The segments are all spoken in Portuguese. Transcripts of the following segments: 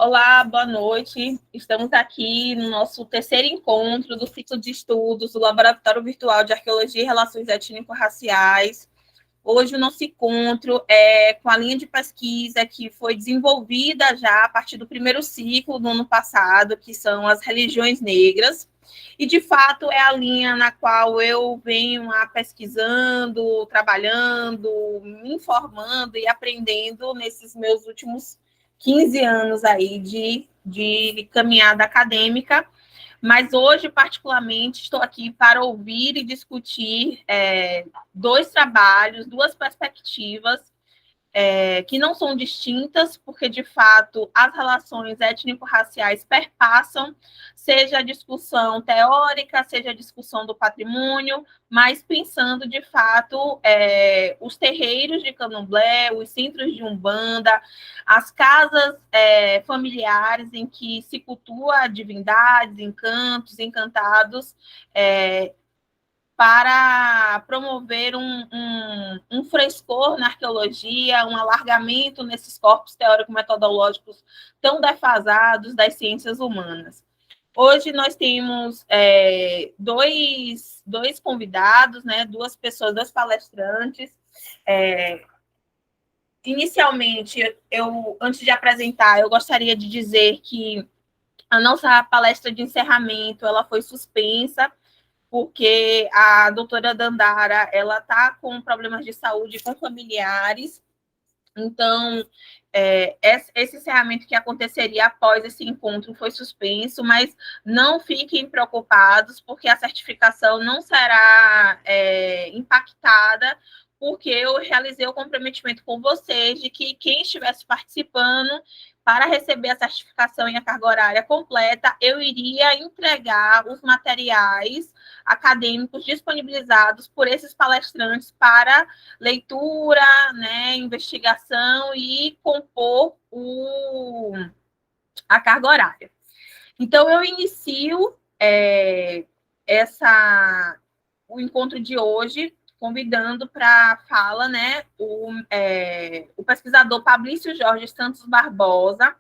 Olá, boa noite. Estamos aqui no nosso terceiro encontro do ciclo de estudos do Laboratório Virtual de Arqueologia e Relações Étnico-Raciais. Hoje o nosso encontro é com a linha de pesquisa que foi desenvolvida já a partir do primeiro ciclo do ano passado, que são as religiões negras. E, de fato, é a linha na qual eu venho pesquisando, trabalhando, me informando e aprendendo nesses meus últimos 15 anos aí de caminhada acadêmica. Mas hoje, particularmente, estou aqui para ouvir e discutir dois trabalhos, duas perspectivas que não são distintas, porque, de fato, as relações étnico-raciais perpassam, seja a discussão teórica, seja a discussão do patrimônio, mas pensando, de fato, os terreiros de candomblé, os centros de umbanda, as casas familiares em que se cultua divindades, encantos, encantados, para promover um frescor na arqueologia, um alargamento nesses corpos teórico-metodológicos tão defasados das ciências humanas. Hoje nós temos dois convidados, né, duas pessoas, dois palestrantes. Inicialmente, antes de apresentar, eu gostaria de dizer que a nossa palestra de encerramento ela foi suspensa porque a doutora Dandara ela está com problemas de saúde com familiares, então esse encerramento que aconteceria após esse encontro foi suspenso, mas não fiquem preocupados, porque a certificação não será impactada, porque eu realizei o comprometimento com vocês de que quem estivesse participando para receber a certificação e a carga horária completa, eu iria entregar os materiais acadêmicos disponibilizados por esses palestrantes para leitura, né, investigação e compor a carga horária. Então, eu inicio o encontro de hoje convidando para a fala, né, o pesquisador Fabrício Jorge Santos Barbosa.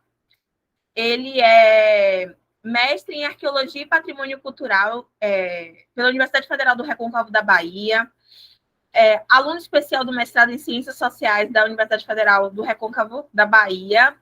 Ele é mestre em Arqueologia e Patrimônio Cultural pela Universidade Federal do Recôncavo da Bahia, aluno especial do mestrado em Ciências Sociais da Universidade Federal do Recôncavo da Bahia,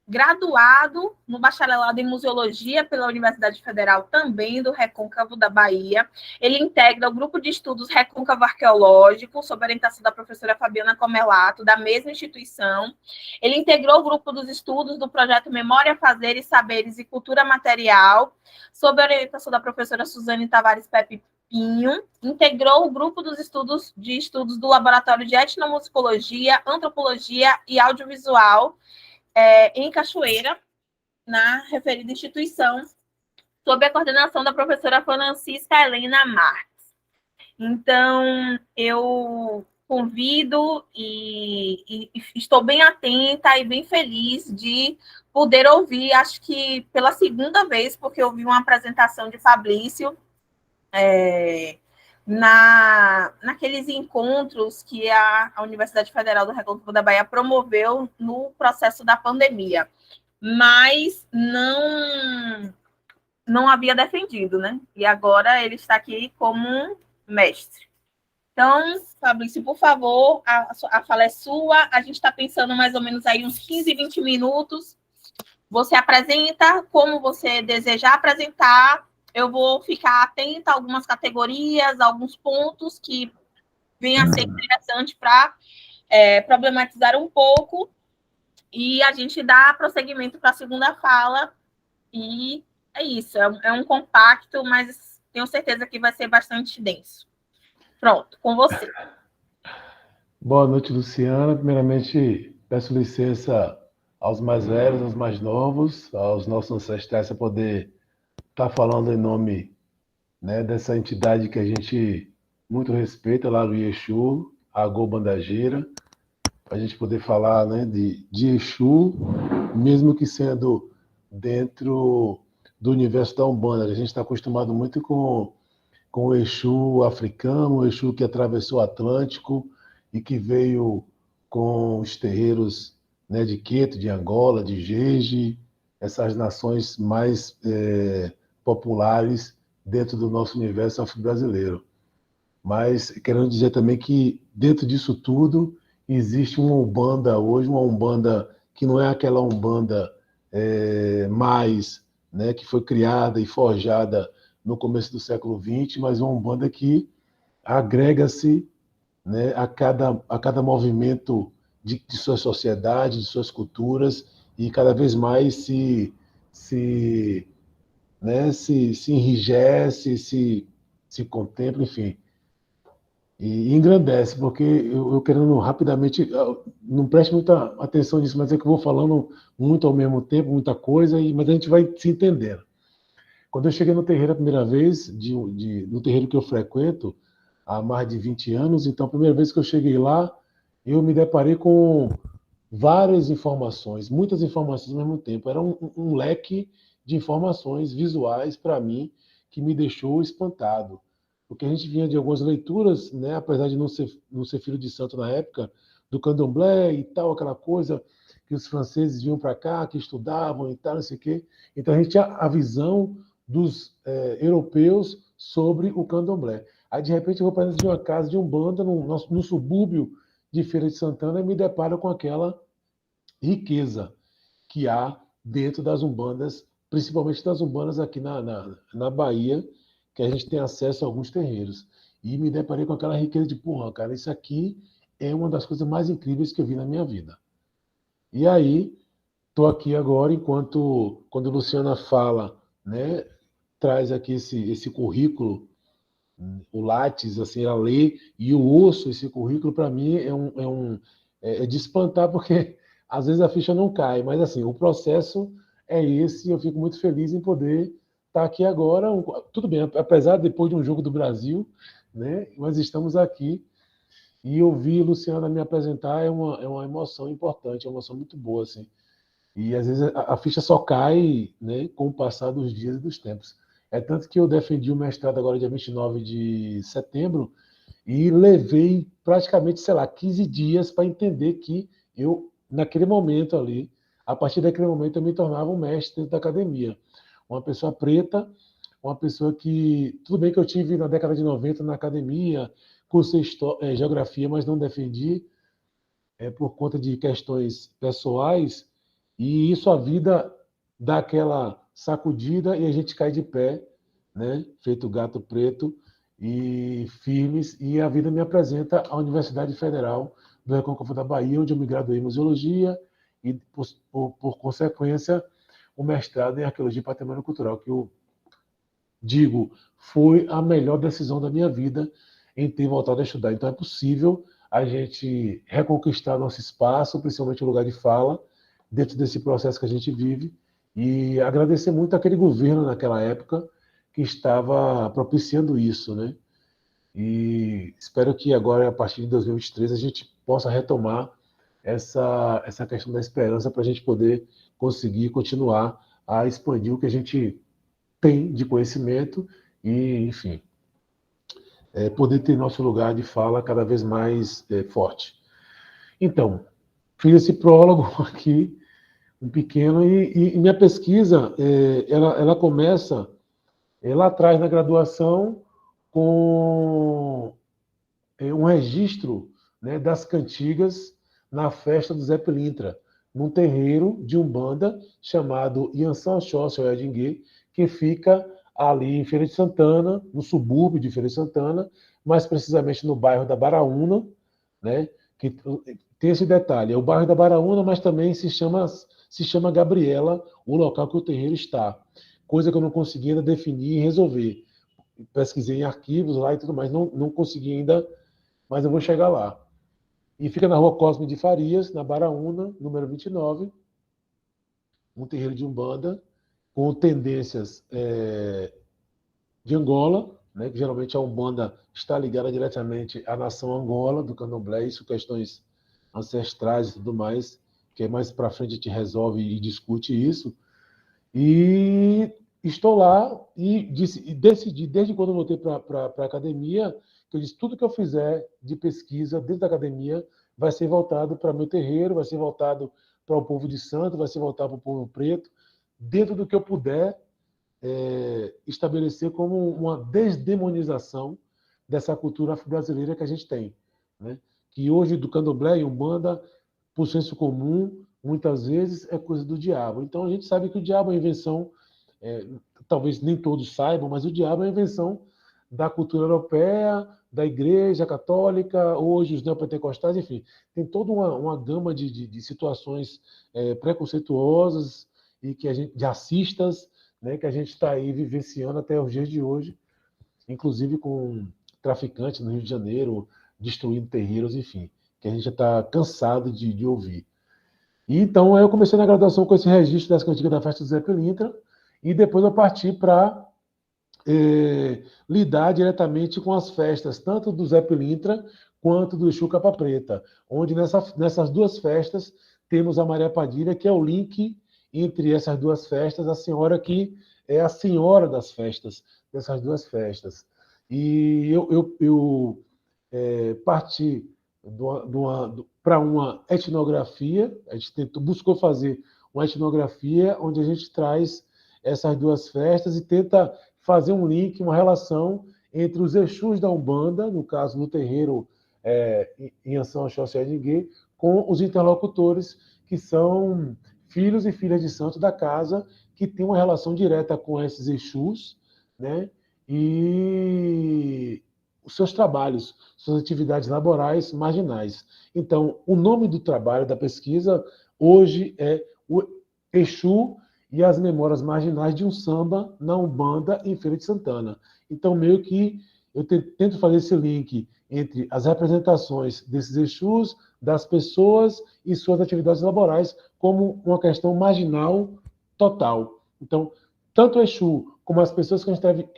graduado no bacharelado em Museologia pela Universidade Federal também do Recôncavo da Bahia. Ele integra o grupo de estudos Recôncavo Arqueológico, sob orientação da professora Fabiana Comelato, da mesma instituição. Ele integrou o grupo dos estudos do projeto Memória, Fazeres, Saberes e Cultura Material, sob orientação da professora Suzane Tavares Pepe Pinho. Integrou o grupo dos estudos do Laboratório de Etnomusicologia, Antropologia e Audiovisual, em Cachoeira, na referida instituição, sob a coordenação da professora Francisca Helena Marques. Então, eu convido e estou bem atenta e bem feliz de poder ouvir, acho que pela segunda vez, porque eu vi uma apresentação de Fabrício naqueles encontros que a Universidade Federal do Recôncavo da Bahia promoveu no processo da pandemia, mas não havia defendido, né? E agora ele está aqui como mestre. Então, Fabrício, por favor, a fala é sua. A gente está pensando mais ou menos aí uns 15, 20 minutos. Você apresenta como você desejar apresentar. Eu vou ficar atenta a algumas categorias, alguns pontos que venham a ser interessante para problematizar um pouco, e a gente dá prosseguimento para a segunda fala, e é isso, é um compacto, mas tenho certeza que vai ser bastante denso. Pronto, com você. Boa noite, Luciana. Primeiramente, peço licença aos mais velhos, aos mais novos, aos nossos ancestrais, para poder estar falando em nome, né, dessa entidade que a gente muito respeita, lá do Exu, a Agô Bandageira, para a gente poder falar, né, de Exu, mesmo que sendo dentro do universo da Umbanda. A gente está acostumado muito com o Exu africano, o Exu que atravessou o Atlântico e que veio com os terreiros, né, de Queto, de Angola, de Jeje, essas nações mais populares dentro do nosso universo afro-brasileiro. Mas querendo dizer também que dentro disso tudo existe uma Umbanda hoje, uma Umbanda que não é aquela Umbanda mais, né, que foi criada e forjada no começo do século XX, mas uma Umbanda que agrega-se, né, a cada movimento de sua sociedade, de suas culturas, e cada vez mais se, se enrijece, se contempla, enfim, e engrandece, porque eu querendo rapidamente, não preste muita atenção nisso, mas é que eu vou falando muito ao mesmo tempo, muita coisa, mas a gente vai se entendendo. Quando eu cheguei no terreiro a primeira vez, no terreiro que eu frequento há mais de 20 anos, então a primeira vez que eu cheguei lá, eu me deparei com várias informações, muitas informações ao mesmo tempo. Era um leque de informações visuais para mim que me deixou espantado. Porque a gente vinha de algumas leituras, né, apesar de não ser filho de santo na época, do candomblé e tal, aquela coisa que os franceses vinham para cá, que estudavam e tal, não sei o quê. Então a gente tinha a visão dos europeus sobre o candomblé. Aí, de repente, eu vou para dentro de uma casa de Umbanda, no subúrbio de Feira de Santana, e me deparo com aquela riqueza que há dentro das Umbandas, principalmente das Umbandas aqui na Bahia, que a gente tem acesso a alguns terreiros. E me deparei com aquela riqueza de, porra, cara, isso aqui é uma das coisas mais incríveis que eu vi na minha vida. E aí, estou aqui agora, quando a Luciana fala, né, traz aqui esse currículo, o Lattes, assim, ela lê e eu ouço esse currículo, para mim é de espantar, porque às vezes a ficha não cai, mas assim, o processo é esse, e eu fico muito feliz em poder estar aqui agora. Tudo bem, apesar depois de um jogo do Brasil, né, mas estamos aqui, e ouvir Luciana me apresentar é uma emoção importante, é uma emoção muito boa, assim. E às vezes a ficha só cai, né, com o passar dos dias e dos tempos. É tanto que eu defendi o mestrado agora dia 29 de setembro e levei praticamente, sei lá, 15 dias para entender que eu, naquele momento ali, a partir daquele momento eu me tornava um mestre dentro da academia. Uma pessoa preta, uma pessoa que, tudo bem que eu tive na década de 90 na academia, cursei geografia, mas não defendi, por conta de questões pessoais, e isso a vida dá aquela sacudida e a gente cai de pé, né? Feito gato preto e firmes, e a vida me apresenta a Universidade Federal do Recôncavo da Bahia, onde eu me graduei em museologia e, por consequência, o mestrado em arqueologia e patrimônio cultural, que eu digo, foi a melhor decisão da minha vida em ter voltado a estudar. Então é possível a gente reconquistar nosso espaço, principalmente o lugar de fala, dentro desse processo que a gente vive, e agradecer muito aquele governo naquela época que estava propiciando isso, né? E espero que agora, a partir de 2023, a gente possa retomar essa questão da esperança para a gente poder conseguir continuar a expandir o que a gente tem de conhecimento e, enfim, poder ter nosso lugar de fala cada vez mais forte. Então, fiz esse prólogo aqui, um pequeno, e minha pesquisa, ela começa lá atrás na graduação com um registro, né, das cantigas na festa do Zé Pilintra, num terreiro de Umbanda chamado Iansã Oxóssi Oiadinguê, que fica ali em Feira de Santana, no subúrbio de Feira de Santana, mais precisamente no bairro da Baraúna, né, que tem esse detalhe, é o bairro da Baraúna, mas também se chama Gabriela, o local que o terreiro está. Coisa que eu não consegui ainda definir e resolver. Pesquisei em arquivos lá e tudo mais, não consegui ainda, mas eu vou chegar lá. E fica na rua Cosme de Farias, na Baraúna, número 29, um terreiro de Umbanda, com tendências de Angola, né, que geralmente a Umbanda está ligada diretamente à nação Angola, do Candomblé, isso questões ancestrais e tudo mais, que mais para frente a gente resolve e discute isso. E estou lá e decidi, desde quando eu voltei para a academia, que eu disse, tudo que eu fizer de pesquisa dentro da academia vai ser voltado para meu terreiro, vai ser voltado para o povo de santo, vai ser voltado para o povo preto, dentro do que eu puder estabelecer como uma desdemonização dessa cultura afro-brasileira que a gente tem. Né? Que hoje, do candomblé e umbanda, por senso comum, muitas vezes é coisa do diabo. Então a gente sabe que o diabo é uma invenção, talvez nem todos saibam, mas o diabo é uma invenção da cultura europeia, da igreja católica, hoje os neopentecostais, enfim, tem toda uma gama de situações preconceituosas e que a gente, de racistas, né, que a gente está aí vivenciando até os dias de hoje, inclusive com traficantes no Rio de Janeiro, destruindo terreiros, enfim, que a gente já está cansado de ouvir. E então eu comecei na graduação com esse registro das cantigas da festa do Zé Pilintra, e depois eu parti para lidar diretamente com as festas, tanto do Zé Pilintra quanto do Exu Capa Preta, onde nessas duas festas temos a Maria Padilha, que é o link entre essas duas festas, a senhora que é a senhora das festas, dessas duas festas. E eu parti para uma etnografia, a gente buscou fazer uma etnografia onde a gente traz essas duas festas e tenta fazer um link, uma relação entre os Exus da Umbanda, no caso no terreiro em Ação Oxóssi Ninguém, com os interlocutores que são filhos e filhas de santo da casa, que têm uma relação direta com esses Exus, né? E os seus trabalhos, suas atividades laborais marginais. Então, o nome do trabalho, da pesquisa, hoje é o Exu e as memórias marginais de um samba na Umbanda em Feira de Santana. Então, meio que eu tento fazer esse link entre as representações desses Exus, das pessoas e suas atividades laborais, como uma questão marginal total. Então, tanto o Exu como as pessoas que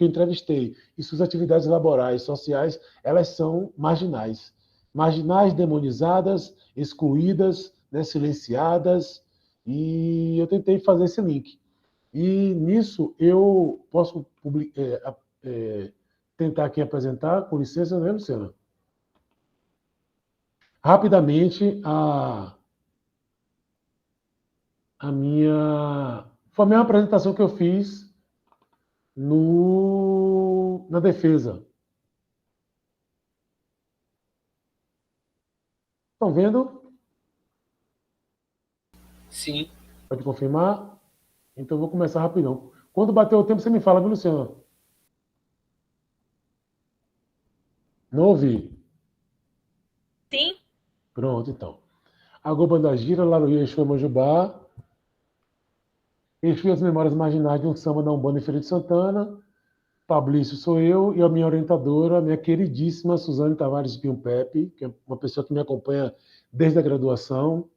eu entrevistei e suas atividades laborais, sociais, elas são marginais. Marginais, demonizadas, excluídas, né, silenciadas, e eu tentei fazer esse link. E nisso eu posso tentar aqui apresentar, com licença, né, Luciana? Rapidamente, a minha... Foi a mesma apresentação que eu fiz na defesa. Estão vendo? Sim. Pode confirmar? Então, vou começar rapidão. Quando bater o tempo, você me fala, viu, Luciano? Não ouvi. Sim. Pronto, então. Agoba da Gira, Laroia, Exu e Manjubá. Exu e as Memórias Marginais de um Samba da Umbanda em Feira de Santana. Fabrício sou eu e a minha orientadora, a minha queridíssima Suzane Tavares Pinho Pepe, que é uma pessoa que me acompanha desde a graduação.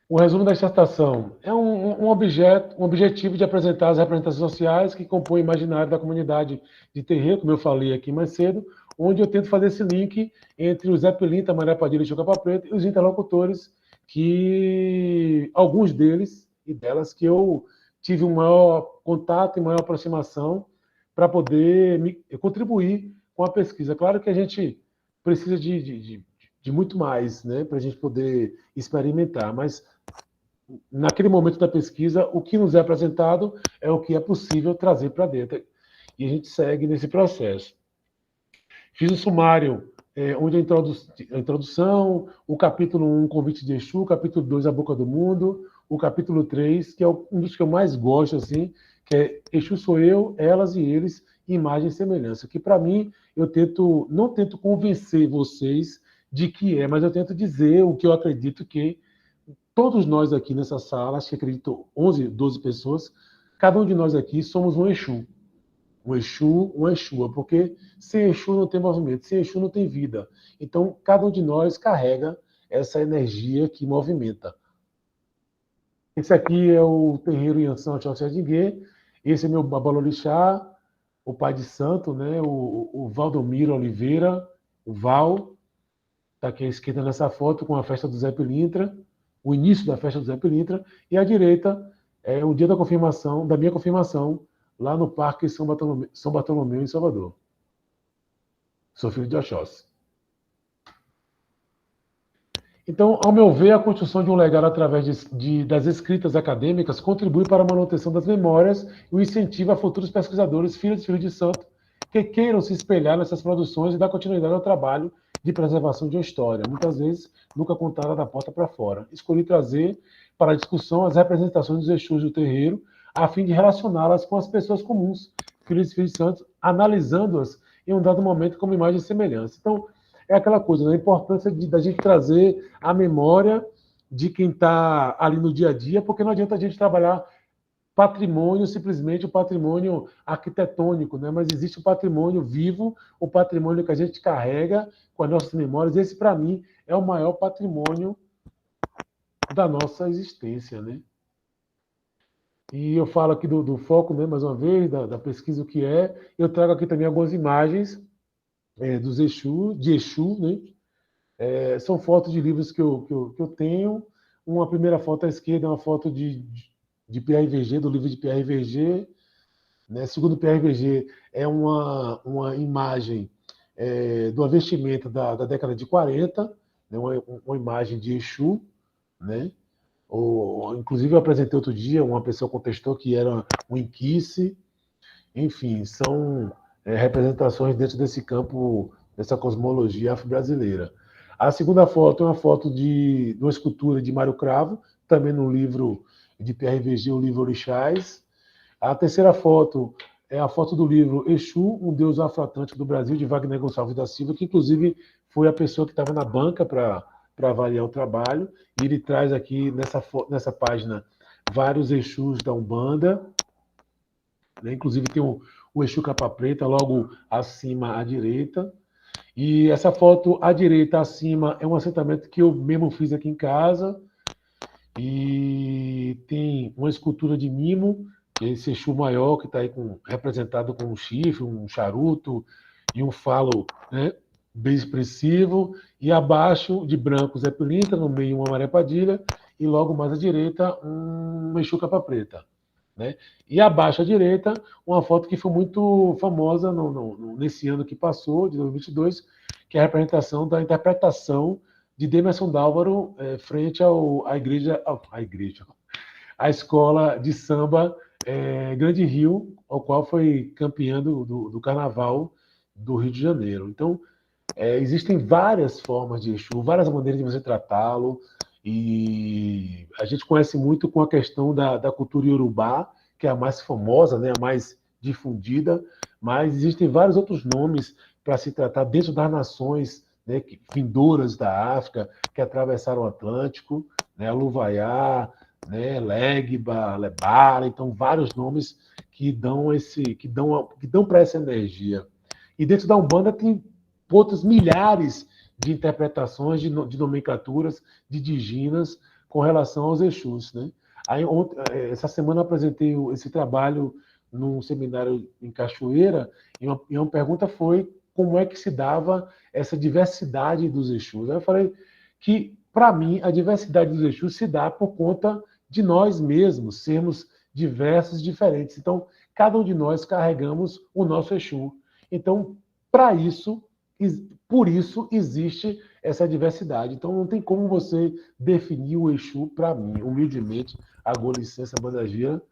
O resumo da dissertação é um objetivo de apresentar as representações sociais que compõem o imaginário da comunidade de terreiro, como eu falei aqui mais cedo, onde eu tento fazer esse link entre o Zé Pilintra, Maria Padilha e Chico Capa Preta e os interlocutores, que alguns deles e delas que eu tive um maior contato e maior aproximação para poder contribuir com a pesquisa. Claro que a gente precisa de muito mais, né, para a gente poder experimentar, mas naquele momento da pesquisa, o que nos é apresentado é o que é possível trazer para dentro. E a gente segue nesse processo. Fiz o sumário, onde a introdução, o capítulo 1, Convite de Exu, o capítulo 2, A Boca do Mundo, o capítulo 3, que é um dos que eu mais gosto, assim, que é Exu sou eu, elas e eles, imagem e semelhança. Que, para mim, eu não tento convencer vocês de que mas eu tento dizer o que eu acredito que todos nós aqui nessa sala, acho que acredito 11, 12 pessoas, cada um de nós aqui somos um Exu. Um Exu, um Exua, porque sem Exu não tem movimento, sem Exu não tem vida. Então, cada um de nós carrega essa energia que movimenta. Esse aqui é o terreiro Yansan Oxóssi. Esse é meu babalorixá, o pai de santo, né? o Valdomiro Oliveira, o Val, está aqui à esquerda nessa foto com a festa do Zé Pilintra, o início da festa do Zé Pilintra, e à direita é o dia da confirmação, da minha confirmação, lá no Parque São Bartolomeu, em Salvador. Sou filho de Oxóssi. Então, ao meu ver, a construção de um legado através das escritas acadêmicas contribui para a manutenção das memórias e o incentivo a futuros pesquisadores, filhos e filhos de santo, que queiram se espelhar nessas produções e dar continuidade ao trabalho de preservação de uma história, muitas vezes nunca contada da porta para fora. Escolhi trazer para a discussão as representações dos Exus do terreiro, a fim de relacioná-las com as pessoas comuns, filhos e filhos de santos, analisando-as em um dado momento como imagem e semelhança. Então, é aquela coisa, né? A importância da gente trazer a memória de quem está ali no dia a dia, porque não adianta a gente trabalhar patrimônio, simplesmente o patrimônio arquitetônico, né? Mas existe o patrimônio vivo, o patrimônio que a gente carrega com as nossas memórias. Esse, para mim, é o maior patrimônio da nossa existência, né? E eu falo aqui do foco, né, mais uma vez, da pesquisa, o que é. Eu trago aqui também algumas imagens dos Exu, de Exu, né? São fotos de livros que eu tenho. Uma primeira foto à esquerda é uma foto de PRVG, do livro de PRVG. Né? Segundo PRVG, é uma imagem do vestimenta da década de 40, né? Uma imagem de Exu. Né? Inclusive, eu apresentei outro dia, uma pessoa contestou que era um inquice. Enfim, são representações dentro desse campo, dessa cosmologia afro-brasileira. A segunda foto é uma foto de uma escultura de Mário Cravo, também no livro de PRVG, o livro Orixás. A terceira foto é a foto do livro Exu, um deus afro-atlântico do Brasil, de Wagner Gonçalves da Silva, que inclusive foi a pessoa que estava na banca para avaliar o trabalho. E ele traz aqui nessa página vários Exus da Umbanda, né? Inclusive tem o Exu Capa Preta logo acima à direita. E essa foto à direita acima é um assentamento que eu mesmo fiz aqui em casa. E tem uma escultura de mimo, que é esse Exu maior que está aí representado com um chifre, um charuto e um falo, né, bem expressivo. E abaixo, de branco, Zé Pilintra, no meio uma Maria Padilha, e logo mais à direita, um Exu Capa Preta. Né? E abaixo à direita, uma foto que foi muito famosa nesse ano que passou, de 2022, que é a representação da interpretação de Demerson Dálvaro frente à igreja, à escola de samba Grande Rio, ao qual foi campeã do Carnaval do Rio de Janeiro. Então, existem várias formas de Exu, várias maneiras de você tratá-lo, e a gente conhece muito com a questão da cultura iorubá, que é a mais famosa, né, a mais difundida, mas existem vários outros nomes para se tratar dentro das nações, né, vindouras da África, que atravessaram o Atlântico, né, Luvaiá, né, Legba, Lebara, então vários nomes que dão para essa energia. E dentro da Umbanda tem outras milhares de interpretações, de nomenclaturas, de diginas com relação aos Exus. Né? Aí, essa semana eu apresentei esse trabalho num seminário em Cachoeira, e uma pergunta foi como é que se dava essa diversidade dos Exus. Aí eu falei que, para mim, a diversidade dos Exus se dá por conta de nós mesmos sermos diversos e diferentes. Então, cada um de nós carregamos o nosso Exu. Então, para isso, por isso existe essa diversidade. Então não tem como você definir o Exu, para mim, humildemente, agora licença bandagira,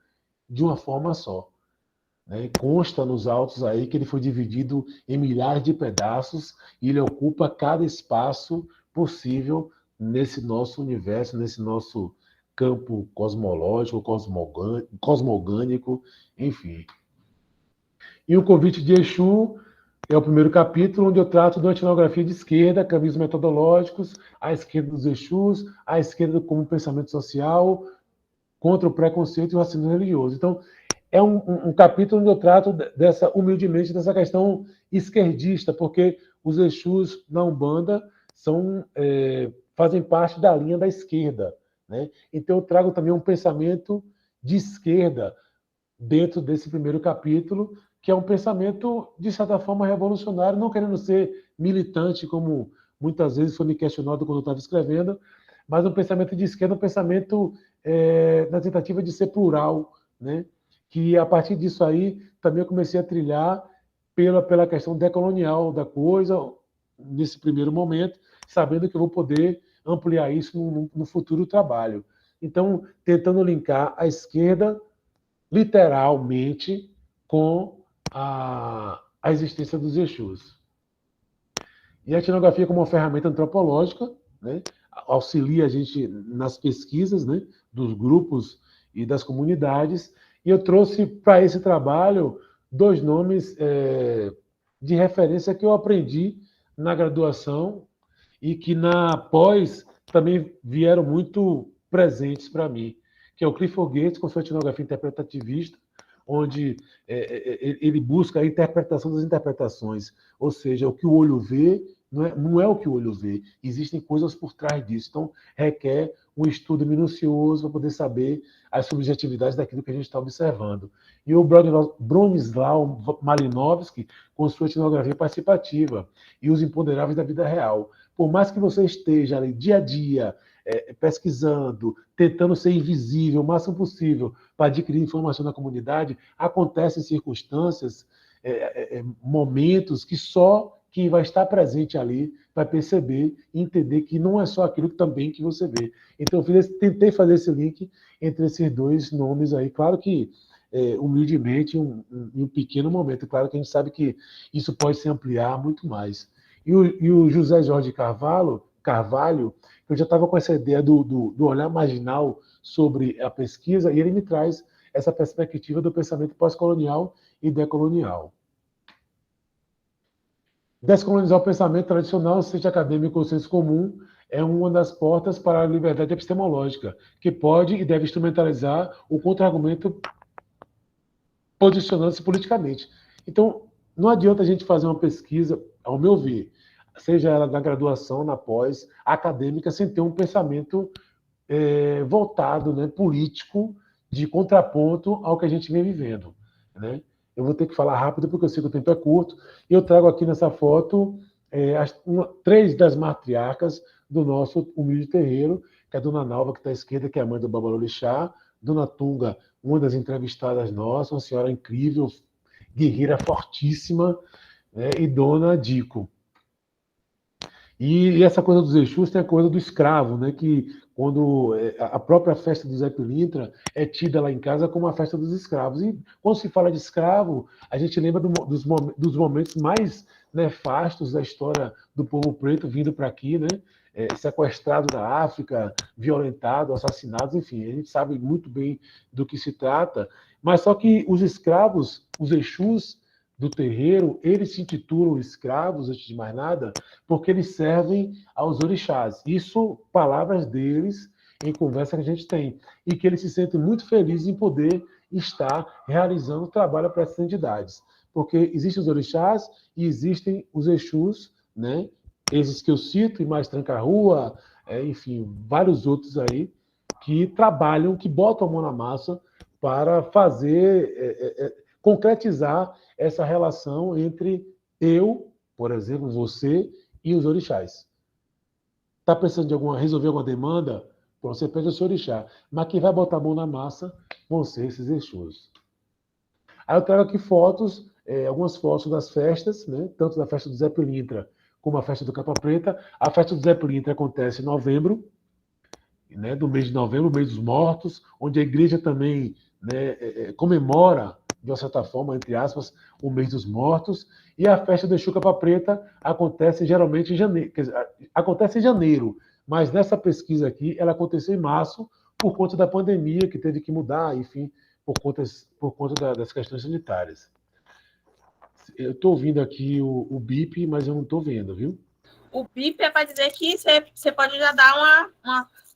de uma forma só. Né? Consta nos autos aí que ele foi dividido em milhares de pedaços e ele ocupa cada espaço possível nesse nosso universo, nesse nosso campo cosmológico, cosmogânico, enfim. E o convite de Exu é o primeiro capítulo, onde eu trato da etnografia de esquerda, caminhos metodológicos, a esquerda dos Exus, a esquerda como pensamento social, contra o preconceito e o racismo religioso. Então, é um capítulo onde eu trato humildemente dessa questão esquerdista, porque os Exus na Umbanda fazem parte da linha da esquerda. Né? Então, eu trago também um pensamento de esquerda dentro desse primeiro capítulo, que é um pensamento, de certa forma, revolucionário, não querendo ser militante, como muitas vezes foi me questionado quando eu estava escrevendo, mas um pensamento de esquerda, um pensamento na tentativa de ser plural, né? Que a partir disso aí também eu comecei a trilhar pela questão decolonial da coisa, nesse primeiro momento, sabendo que eu vou poder ampliar isso no futuro trabalho. Então, tentando linkar a esquerda, literalmente, com a existência dos Exus. E a etnografia como uma ferramenta antropológica, né, auxilia a gente nas pesquisas, né, dos grupos e das comunidades. E eu trouxe para esse trabalho 2 nomes de referência que eu aprendi na graduação e que na pós também vieram muito presentes para mim, que é o Clifford Geertz, com sua etnografia interpretativista, onde ele busca a interpretação das interpretações, ou seja, o que o olho vê não é o que o olho vê, existem coisas por trás disso. Então, requer um estudo minucioso para poder saber as subjetividades daquilo que a gente está observando. E o Bronislaw Malinowski, com sua etnografia participativa e os imponderáveis da vida real. Por mais que você esteja ali dia a dia, pesquisando, tentando ser invisível o máximo possível para adquirir informação na comunidade, acontecem circunstâncias, momentos que só quem vai estar presente ali vai perceber e entender que não é só aquilo também que você vê. Então, eu tentei fazer esse link entre esses 2 nomes aí. Claro que, humildemente, em um pequeno momento. Claro que a gente sabe que isso pode se ampliar muito mais. E o José Jorge Carvalho, eu já estava com essa ideia do olhar marginal sobre a pesquisa, e ele me traz essa perspectiva do pensamento pós-colonial e decolonial. Descolonizar o pensamento tradicional, seja acadêmico ou senso comum, é uma das portas para a liberdade epistemológica, que pode e deve instrumentalizar o contra-argumento posicionando-se politicamente. Então, não adianta a gente fazer uma pesquisa, ao meu ver, seja ela na graduação, na pós, acadêmica, sem ter um pensamento voltado, né, político, de contraponto ao que a gente vem vivendo, né? Eu vou ter que falar rápido, porque eu sei que o tempo é curto, e eu trago aqui nessa foto 3 das matriarcas do nosso humilde terreiro, que é a Dona Nalva, que está à esquerda, que é a mãe do Babalorixá, Dona Tunga, uma das entrevistadas nossas, uma senhora incrível, guerreira fortíssima, né, e Dona Dico. E essa coisa dos Exus tem a coisa do escravo, né? Que quando a própria festa do Zé Pilintra é tida lá em casa como a festa dos escravos. E quando se fala de escravo, a gente lembra dos momentos mais nefastos da história do povo preto vindo para aqui, né? Sequestrado da África, violentado, assassinados, enfim, a gente sabe muito bem do que se trata. Mas só que os escravos, os Exus do terreiro, eles se intitulam escravos, antes de mais nada, porque eles servem aos orixás. Isso, palavras deles, em conversa que a gente tem. E que eles se sentem muito felizes em poder estar realizando o trabalho para essas entidades. Porque existem os orixás e existem os Exus, né? Esses que eu cito, e mais Tranca-Rua, enfim, vários outros aí, que trabalham, que botam a mão na massa para fazer, concretizar essa relação entre eu, por exemplo, você e os orixás. Está precisando de resolver alguma demanda? Você pede ao seu orixá. Mas quem vai botar a mão na massa vão ser esses Exus. Aí eu trago aqui fotos, algumas fotos das festas, né? Tanto da festa do Zé Pilintra como a festa do Capa Preta. A festa do Zé Pilintra acontece em novembro, né? Do mês de novembro, mês dos mortos, onde a igreja também, né, comemora, de uma certa forma, entre aspas, o mês dos mortos. E a festa do Exu Capa Preta acontece geralmente em janeiro. Quer dizer, acontece em janeiro, mas nessa pesquisa aqui, ela aconteceu em março, por conta da pandemia, que teve que mudar, enfim, por conta das questões sanitárias. Eu estou ouvindo aqui o bip, mas eu não estou vendo, viu? O bip é para dizer que você pode já dar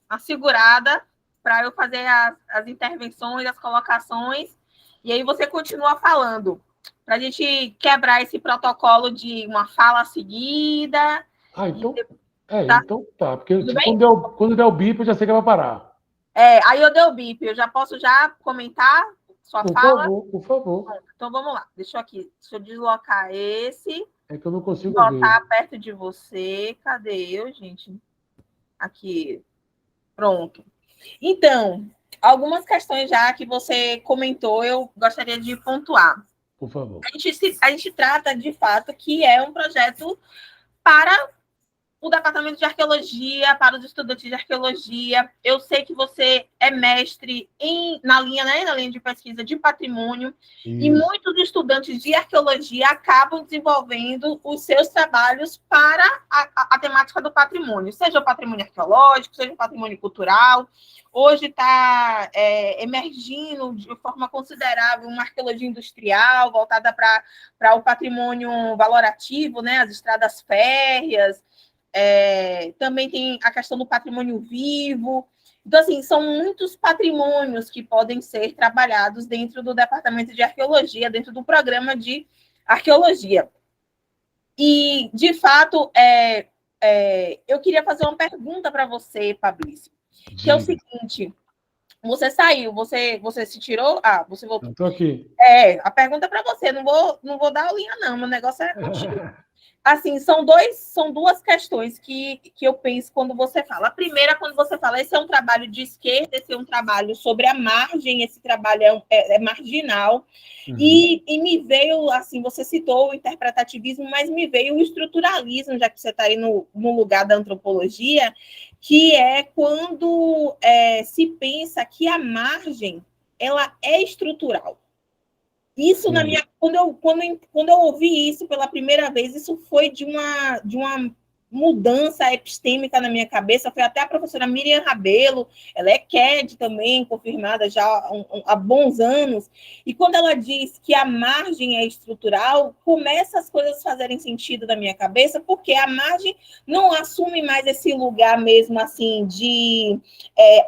uma segurada para eu fazer as intervenções, as colocações, e aí você continua falando, para a gente quebrar esse protocolo de uma fala seguida. Então, tá? então tá, porque quando der o bip, eu já sei que vai parar. Aí eu dei o bip, eu já posso já comentar sua fala? Por favor. Então vamos lá, deixa eu deslocar esse. É que eu não consigo botar ver. perto de você. Cadê eu, gente? Aqui. Pronto. Então, algumas questões já que você comentou, eu gostaria de pontuar. Por favor. A gente trata, de fato, que é um projeto para o Departamento de Arqueologia, para os estudantes de arqueologia. Eu sei que você é mestre na linha, né, na linha de pesquisa de patrimônio, e muitos estudantes de arqueologia acabam desenvolvendo os seus trabalhos para a temática do patrimônio, seja o patrimônio arqueológico, seja o patrimônio cultural. Hoje está emergindo de forma considerável uma arqueologia industrial voltada para o patrimônio valorativo, né, as estradas férreas. Também tem a questão do patrimônio vivo. Então, assim, são muitos patrimônios que podem ser trabalhados dentro do Departamento de Arqueologia, dentro do programa de arqueologia. E, de fato, eu queria fazer uma pergunta para você, Fabrício, que é o seguinte: você saiu, você se tirou? Ah, você voltou. Estou aqui. A pergunta é para você, não vou dar a linha, não, meu negócio é contigo. Assim, são duas questões que eu penso quando você fala. A primeira, quando você fala, esse é um trabalho de esquerda, esse é um trabalho sobre a margem, esse trabalho é marginal. Uhum. E me veio, assim, você citou o interpretativismo, mas me veio o estruturalismo, já que você está aí no lugar da antropologia, que é quando se pensa que a margem ela é estrutural. Isso, sim, na minha, quando eu ouvi isso pela primeira vez, isso foi de uma mudança epistêmica na minha cabeça. Foi até a professora Miriam Rabelo, ela é QED também, confirmada já há bons anos, e quando ela diz que a margem é estrutural, começa as coisas fazerem sentido na minha cabeça, porque a margem não assume mais esse lugar mesmo assim de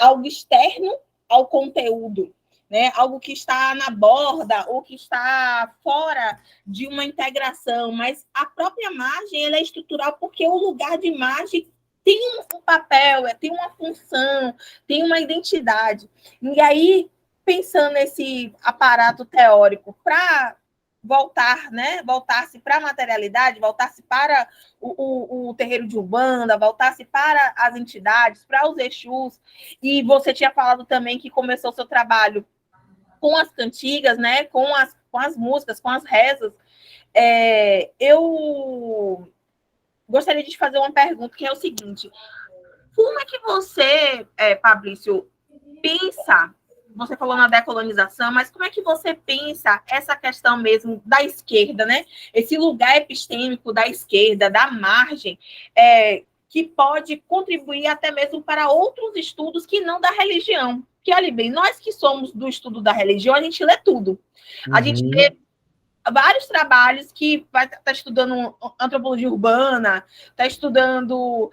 algo externo ao conteúdo, né? Algo que está na borda ou que está fora de uma integração, mas a própria margem ela é estrutural porque o lugar de margem tem um papel, tem uma função, tem uma identidade. E aí, pensando nesse aparato teórico para voltar-se para a materialidade, voltar-se para o terreiro de Umbanda, voltar-se para as entidades, para os Exus, e você tinha falado também que começou o seu trabalho com as cantigas, né, com as músicas, com as rezas. Eu gostaria de te fazer uma pergunta, que é o seguinte: como é que você, Fabrício, pensa, você falou na decolonização, mas como é que você pensa essa questão mesmo da esquerda, né? Esse lugar epistêmico da esquerda, da margem, que pode contribuir até mesmo para outros estudos que não da religião. Porque, olha bem, nós que somos do estudo da religião, a gente lê tudo. A gente lê vários trabalhos que vai estar estudando antropologia urbana, está estudando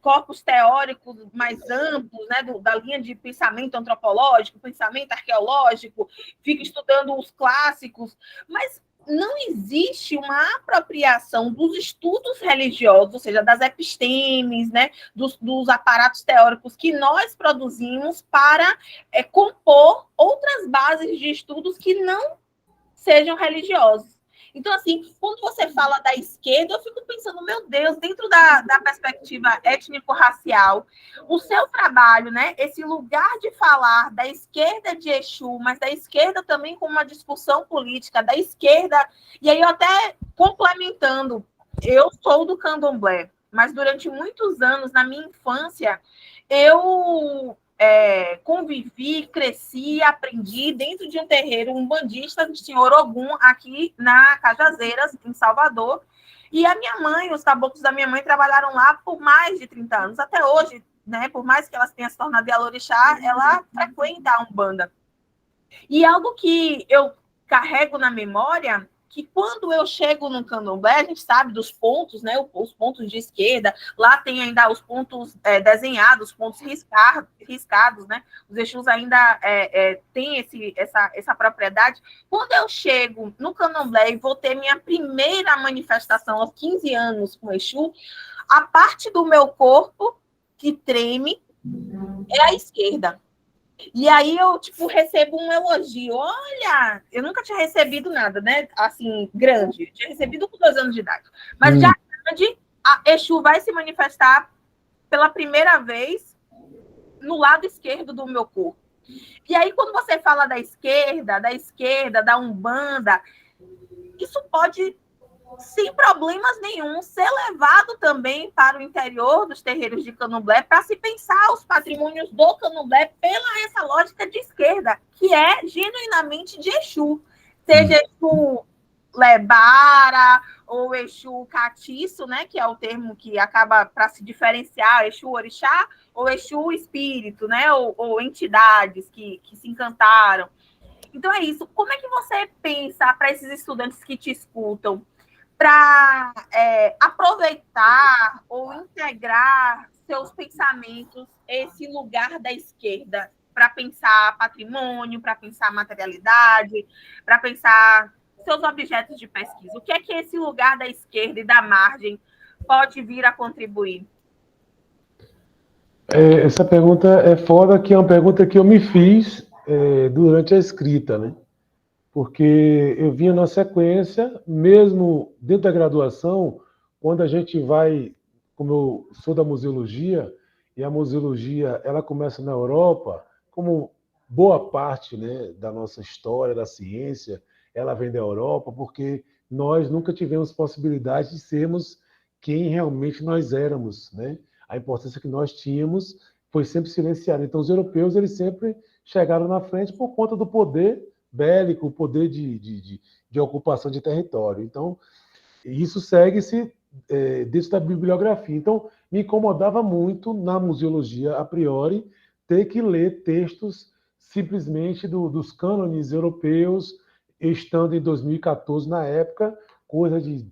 corpos teóricos mais amplos, né, da linha de pensamento antropológico, pensamento arqueológico, fica estudando os clássicos, mas não existe uma apropriação dos estudos religiosos, ou seja, das epistemes, né, dos aparatos teóricos que nós produzimos para compor outras bases de estudos que não sejam religiosos. Então, assim, quando você fala da esquerda, eu fico pensando, meu Deus, dentro da perspectiva étnico-racial, o seu trabalho, né, esse lugar de falar da esquerda de Exu, mas da esquerda também com uma discussão política, da esquerda, e aí eu até complementando, eu sou do candomblé, mas durante muitos anos, na minha infância, eu convivi, cresci, aprendi dentro de um terreiro umbandista do senhor Ogum, aqui na Cajazeiras, em Salvador. E a minha mãe, os caboclos da minha mãe trabalharam lá por mais de 30 anos. Até hoje, né, por mais que elas tenham se tornado Yalorixá, ela frequenta a Umbanda. E algo que eu carrego na memória, que quando eu chego no candomblé, a gente sabe dos pontos, né? Os pontos de esquerda, lá tem ainda os pontos desenhados, os pontos riscados, né? Os Exus ainda têm essa propriedade. Quando eu chego no candomblé e vou ter minha primeira manifestação aos 15 anos com o Exu, a parte do meu corpo que treme é a esquerda. E aí eu, recebo um elogio. Olha, eu nunca tinha recebido nada, né? Assim, grande. Eu tinha recebido com 2 anos de idade. Mas já grande, a Exu vai se manifestar pela primeira vez no lado esquerdo do meu corpo. E aí, quando você fala da esquerda, da Umbanda, isso pode sem problemas nenhum, ser levado também para o interior dos terreiros de candomblé para se pensar os patrimônios do candomblé pela essa lógica de esquerda, que é genuinamente de Exu. Seja Exu Lebara ou Exu Catiço, né, que é o termo que acaba para se diferenciar, Exu Orixá ou Exu Espírito, né, ou entidades que se encantaram. Então é isso. Como é que você pensa para esses estudantes que te escutam para aproveitar ou integrar seus pensamentos esse lugar da esquerda para pensar patrimônio, para pensar materialidade, para pensar seus objetos de pesquisa? O que é que esse lugar da esquerda e da margem pode vir a contribuir? Essa pergunta é foda, que é uma pergunta que eu me fiz durante a escrita, né? Porque eu vinha na sequência, mesmo dentro da graduação, quando a gente vai, como eu sou da museologia, e a museologia ela começa na Europa, como boa parte, né, da nossa história, da ciência, ela vem da Europa, porque nós nunca tivemos possibilidade de sermos quem realmente nós éramos, né? A importância que nós tínhamos foi sempre silenciada. Então, os europeus, eles sempre chegaram na frente por conta do poder bélico, o poder de ocupação de território. Então, isso segue-se dentro da bibliografia. Então, me incomodava muito na museologia, a priori, ter que ler textos simplesmente dos cânones europeus, estando em 2014, na época, coisa de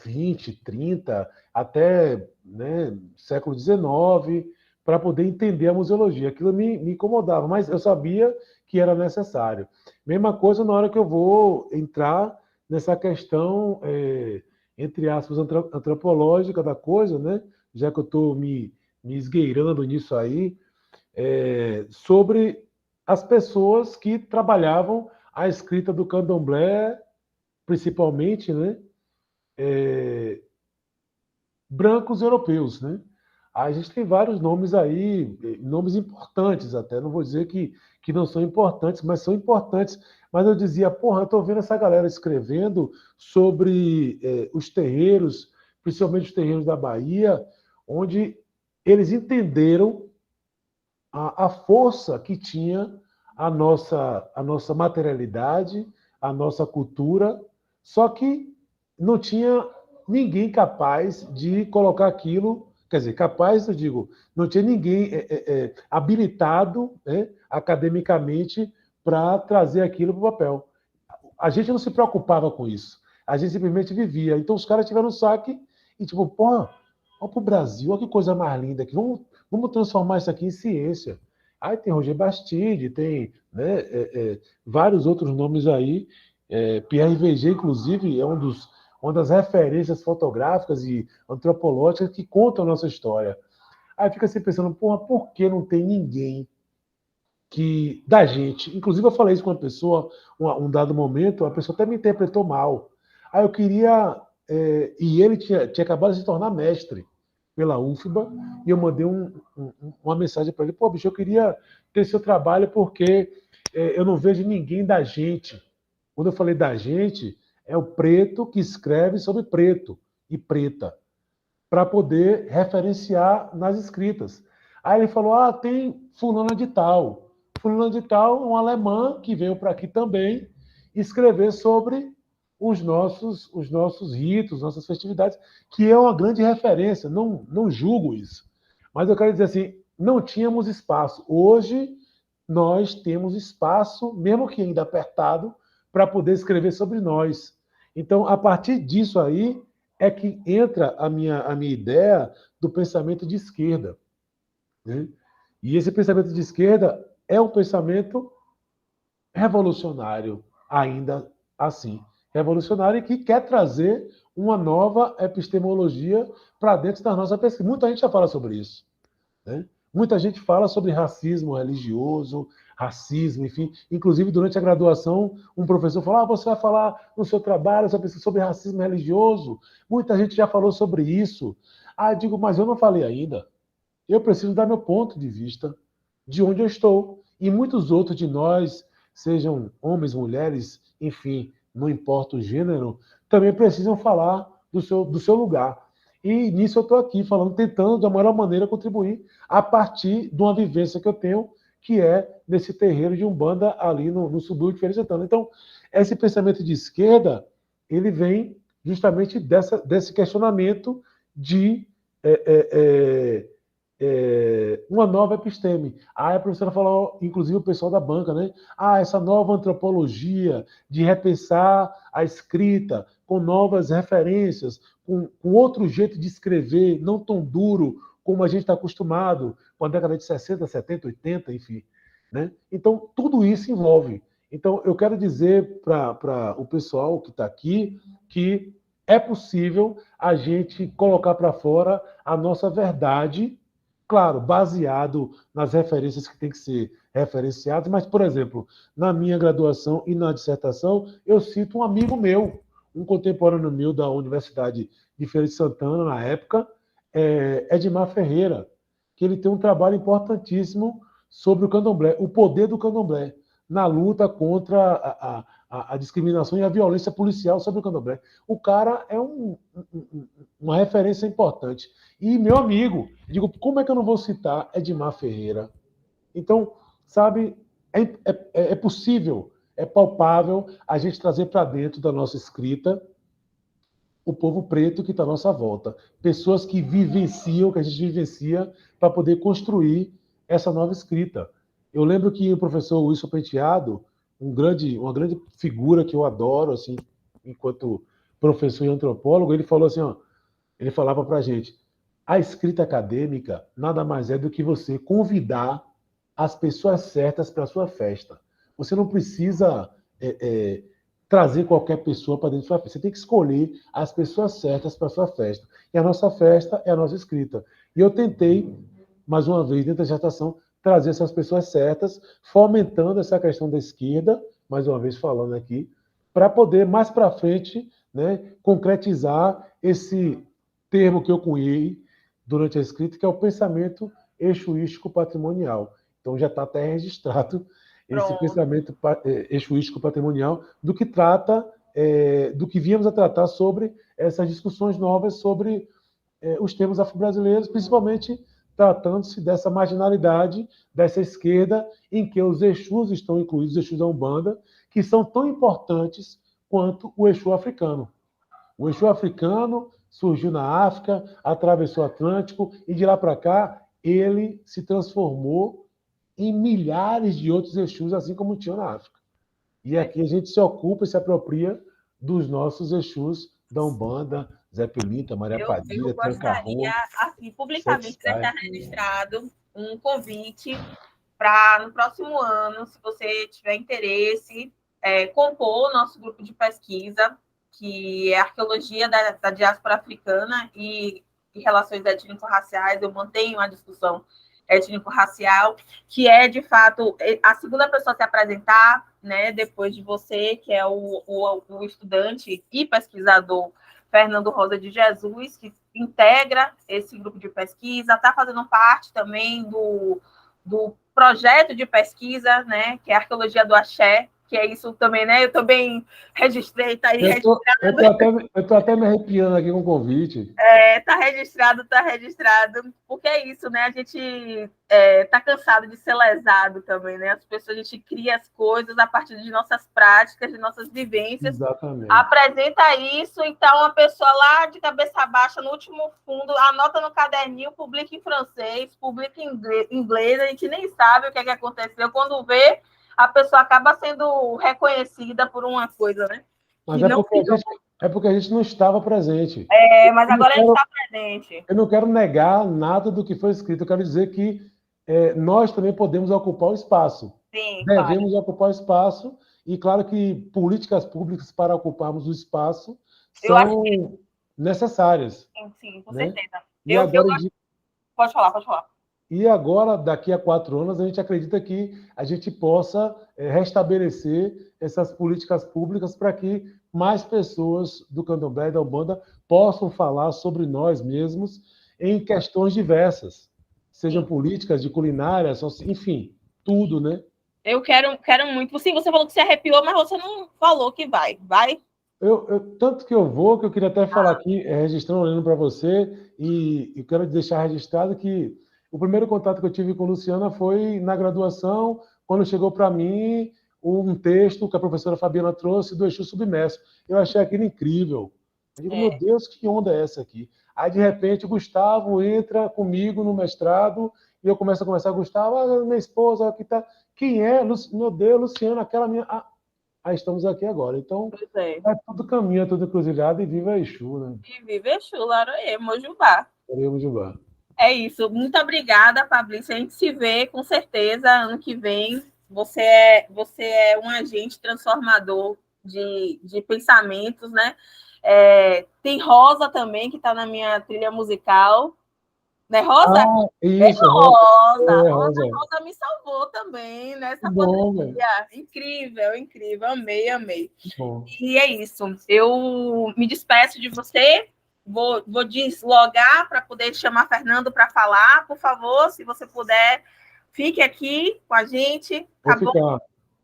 20, 30, até né, século XIX, para poder entender a museologia. Aquilo me incomodava, mas eu sabia que era necessário. Mesma coisa na hora que eu vou entrar nessa questão, entre aspas, antropológica da coisa, né? Já que eu estou me esgueirando nisso aí, sobre as pessoas que trabalhavam a escrita do candomblé, principalmente, né? Brancos europeus, né? A gente tem vários nomes aí, nomes importantes até, não vou dizer que não são importantes, mas são importantes. Mas eu dizia, porra, eu estou vendo essa galera escrevendo sobre os terreiros, principalmente os terreiros da Bahia, onde eles entenderam a força que tinha a nossa materialidade, a nossa cultura, só que não tinha ninguém capaz de colocar aquilo, quer dizer, capaz, eu digo, não tinha ninguém habilitado, né, academicamente para trazer aquilo para o papel. A gente não se preocupava com isso. A gente simplesmente vivia. Então os caras tiveram um saque e tipo, pô, vamos para o Brasil, olha que coisa mais linda aqui. Vamos transformar isso aqui em ciência. Aí tem Roger Bastide, tem né, vários outros nomes aí. Pierre Verger, inclusive, é uma das referências fotográficas e antropológicas que contam a nossa história. Aí fica assim pensando, porra, por que não tem ninguém que da gente? Inclusive eu falei isso com uma pessoa, um dado momento, a pessoa até me interpretou mal. Aí eu queria, e ele tinha acabado de se tornar mestre pela UFBA, e eu mandei uma mensagem para ele, pô, bicho, eu queria ter seu trabalho porque eu não vejo ninguém da gente. Quando eu falei da gente, é o preto que escreve sobre preto e preta para poder referenciar nas escritas. Aí ele falou: ah, tem fulana de tal. Fulana de tal, um alemã que veio para aqui também escrever sobre os nossos ritos, nossas festividades, que é uma grande referência. Não julgo isso. Mas eu quero dizer assim, não tínhamos espaço. Hoje nós temos espaço, mesmo que ainda apertado, para poder escrever sobre nós. Então, a partir disso aí, é que entra a minha ideia do pensamento de esquerda. Né? E esse pensamento de esquerda é um pensamento revolucionário, ainda assim. Revolucionário que quer trazer uma nova epistemologia para dentro da nossa pesquisa. Muita gente já fala sobre isso. Né? Muita gente fala sobre racismo religioso, racismo, enfim. Inclusive, durante a graduação, um professor falou: ah, você vai falar no seu trabalho sobre racismo religioso. Muita gente já falou sobre isso. Ah, eu digo, mas eu não falei ainda. Eu preciso dar meu ponto de vista de onde eu estou. E muitos outros de nós, sejam homens, mulheres, enfim, não importa o gênero, também precisam falar do seu lugar. E nisso eu estou aqui falando, tentando da melhor maneira contribuir a partir de uma vivência que eu tenho, que é nesse terreiro de Umbanda ali no subúrbio de Feira de Santana. Então, esse pensamento de esquerda, ele vem justamente desse questionamento de uma nova episteme. A professora falou, inclusive o pessoal da banca, né? Essa nova antropologia de repensar a escrita com novas referências, com outro jeito de escrever, não tão duro como a gente está acostumado com a década de 60, 70, 80, enfim. Né? Então, tudo isso envolve. Então, eu quero dizer para o pessoal que está aqui que é possível a gente colocar para fora a nossa verdade, claro, baseado nas referências que tem que ser referenciadas, mas, por exemplo, na minha graduação e na dissertação, eu cito um amigo meu, um contemporâneo meu da Universidade de Feira de Santana, na época, Edmar Ferreira, que ele tem um trabalho importantíssimo sobre o candomblé, o poder do candomblé, na luta contra a discriminação e a violência policial sobre o candomblé. O cara é uma referência importante. E meu amigo, digo, como é que eu não vou citar Edmar Ferreira? Então, sabe, é possível, é palpável a gente trazer para dentro da nossa escrita o povo preto que está à nossa volta. Pessoas que vivenciam, que a gente vivencia, para poder construir essa nova escrita. Eu lembro que o professor Wilson Penteado, uma grande figura que eu adoro, assim, enquanto professor e antropólogo, ele falou assim, ele falava para a gente, a escrita acadêmica nada mais é do que você convidar as pessoas certas para a sua festa. Você não precisa trazer qualquer pessoa para dentro da sua festa. Você tem que escolher as pessoas certas para a sua festa. E a nossa festa é a nossa escrita. E eu tentei, mais uma vez, dentro da dissertação, trazer essas pessoas certas, fomentando essa questão da esquerda, mais uma vez falando aqui, para poder, mais para frente, né, concretizar esse termo que eu cunhei durante a escrita, que é o pensamento exuístico patrimonial. Então já está até registrado esse pensamento exuístico patrimonial do que trata, do que viemos a tratar sobre essas discussões novas sobre os temas afro-brasileiros, principalmente tratando-se dessa marginalidade, dessa esquerda, em que os Exus estão incluídos, os Exus da Umbanda, que são tão importantes quanto o Exu africano. O Exu africano surgiu na África, atravessou o Atlântico, e de lá para cá ele se transformou em milhares de outros Exus, assim como tinha na África. E aqui a gente se ocupa e se apropria dos nossos Exus da Umbanda, Zé Pelita, Maria Padilha, Tranca-Rua. Assim, publicamente deixar registrado um convite para, no próximo ano, se você tiver interesse, compor o nosso grupo de pesquisa, que é Arqueologia da Diáspora Africana e Relações Étnico-Raciais. Eu mantenho a discussão étnico-racial, que é, de fato, a segunda pessoa a se apresentar, né, depois de você, que é o estudante e pesquisador Fernando Rosa de Jesus, que integra esse grupo de pesquisa, está fazendo parte também do projeto de pesquisa, né, que é a Arqueologia do Axé, que é isso também, né? Eu também registrei, está aí registrado. Eu estou até me arrepiando aqui com o convite. Está registrado, porque é isso, né? A gente está cansado de ser lesado também, né? As pessoas, a gente cria as coisas a partir de nossas práticas, de nossas vivências. Exatamente. Apresenta isso, então a pessoa lá de cabeça baixa, no último fundo, anota no caderninho, publica em francês, publica em inglês, a gente nem sabe o que aconteceu. Quando vê, a pessoa acaba sendo reconhecida por uma coisa, né? Mas é porque a gente não estava presente. Mas agora a gente está presente. Eu não quero negar nada do que foi escrito. Eu quero dizer que nós também podemos ocupar o espaço. Sim, devemos ocupar o espaço. E claro que políticas públicas para ocuparmos o espaço são necessárias. Sim, com certeza. E agora, Pode falar. E agora, daqui a 4 anos, a gente acredita que a gente possa restabelecer essas políticas públicas para que mais pessoas do Candomblé e da Umbanda possam falar sobre nós mesmos em questões diversas, sejam políticas, de culinária, enfim, tudo, né? Eu quero muito. Sim, você falou que se arrepiou, mas você não falou que vai. Vai? Tanto que eu vou, que eu queria até falar aqui, registrando, olhando para você, e quero deixar registrado que o primeiro contato que eu tive com Luciana foi na graduação, quando chegou para mim um texto que a professora Fabiana trouxe do Exu Submerso. Eu achei aquilo incrível. Eu digo, meu Deus, que onda é essa aqui? Aí, de repente, o Gustavo entra comigo no mestrado e eu começo a conversar com o Gustavo, minha esposa, aqui tá. Quem é? Meu Deus, Luciana, aquela minha. Aí estamos aqui agora. Então, Pois é. é tudo caminho, é tudo encruzilhada e viva Exu, né? E vive Exu, Laroê, Mojubá. Queremos Jubá. É isso. Muito obrigada, Fabrício. A gente se vê com certeza ano que vem. Você é um agente transformador de pensamentos, né? Tem Rosa também, que está na minha trilha musical. Né, Rosa? Isso, Rosa. Rosa me salvou também nessa Bom, velho. pandemia. Incrível, incrível. Amei, amei. Bom. E é isso. Eu me despeço de você. Vou deslogar para poder chamar Fernando para falar. Por favor, se você puder, fique aqui com a gente. Tá Vou bom? ficar.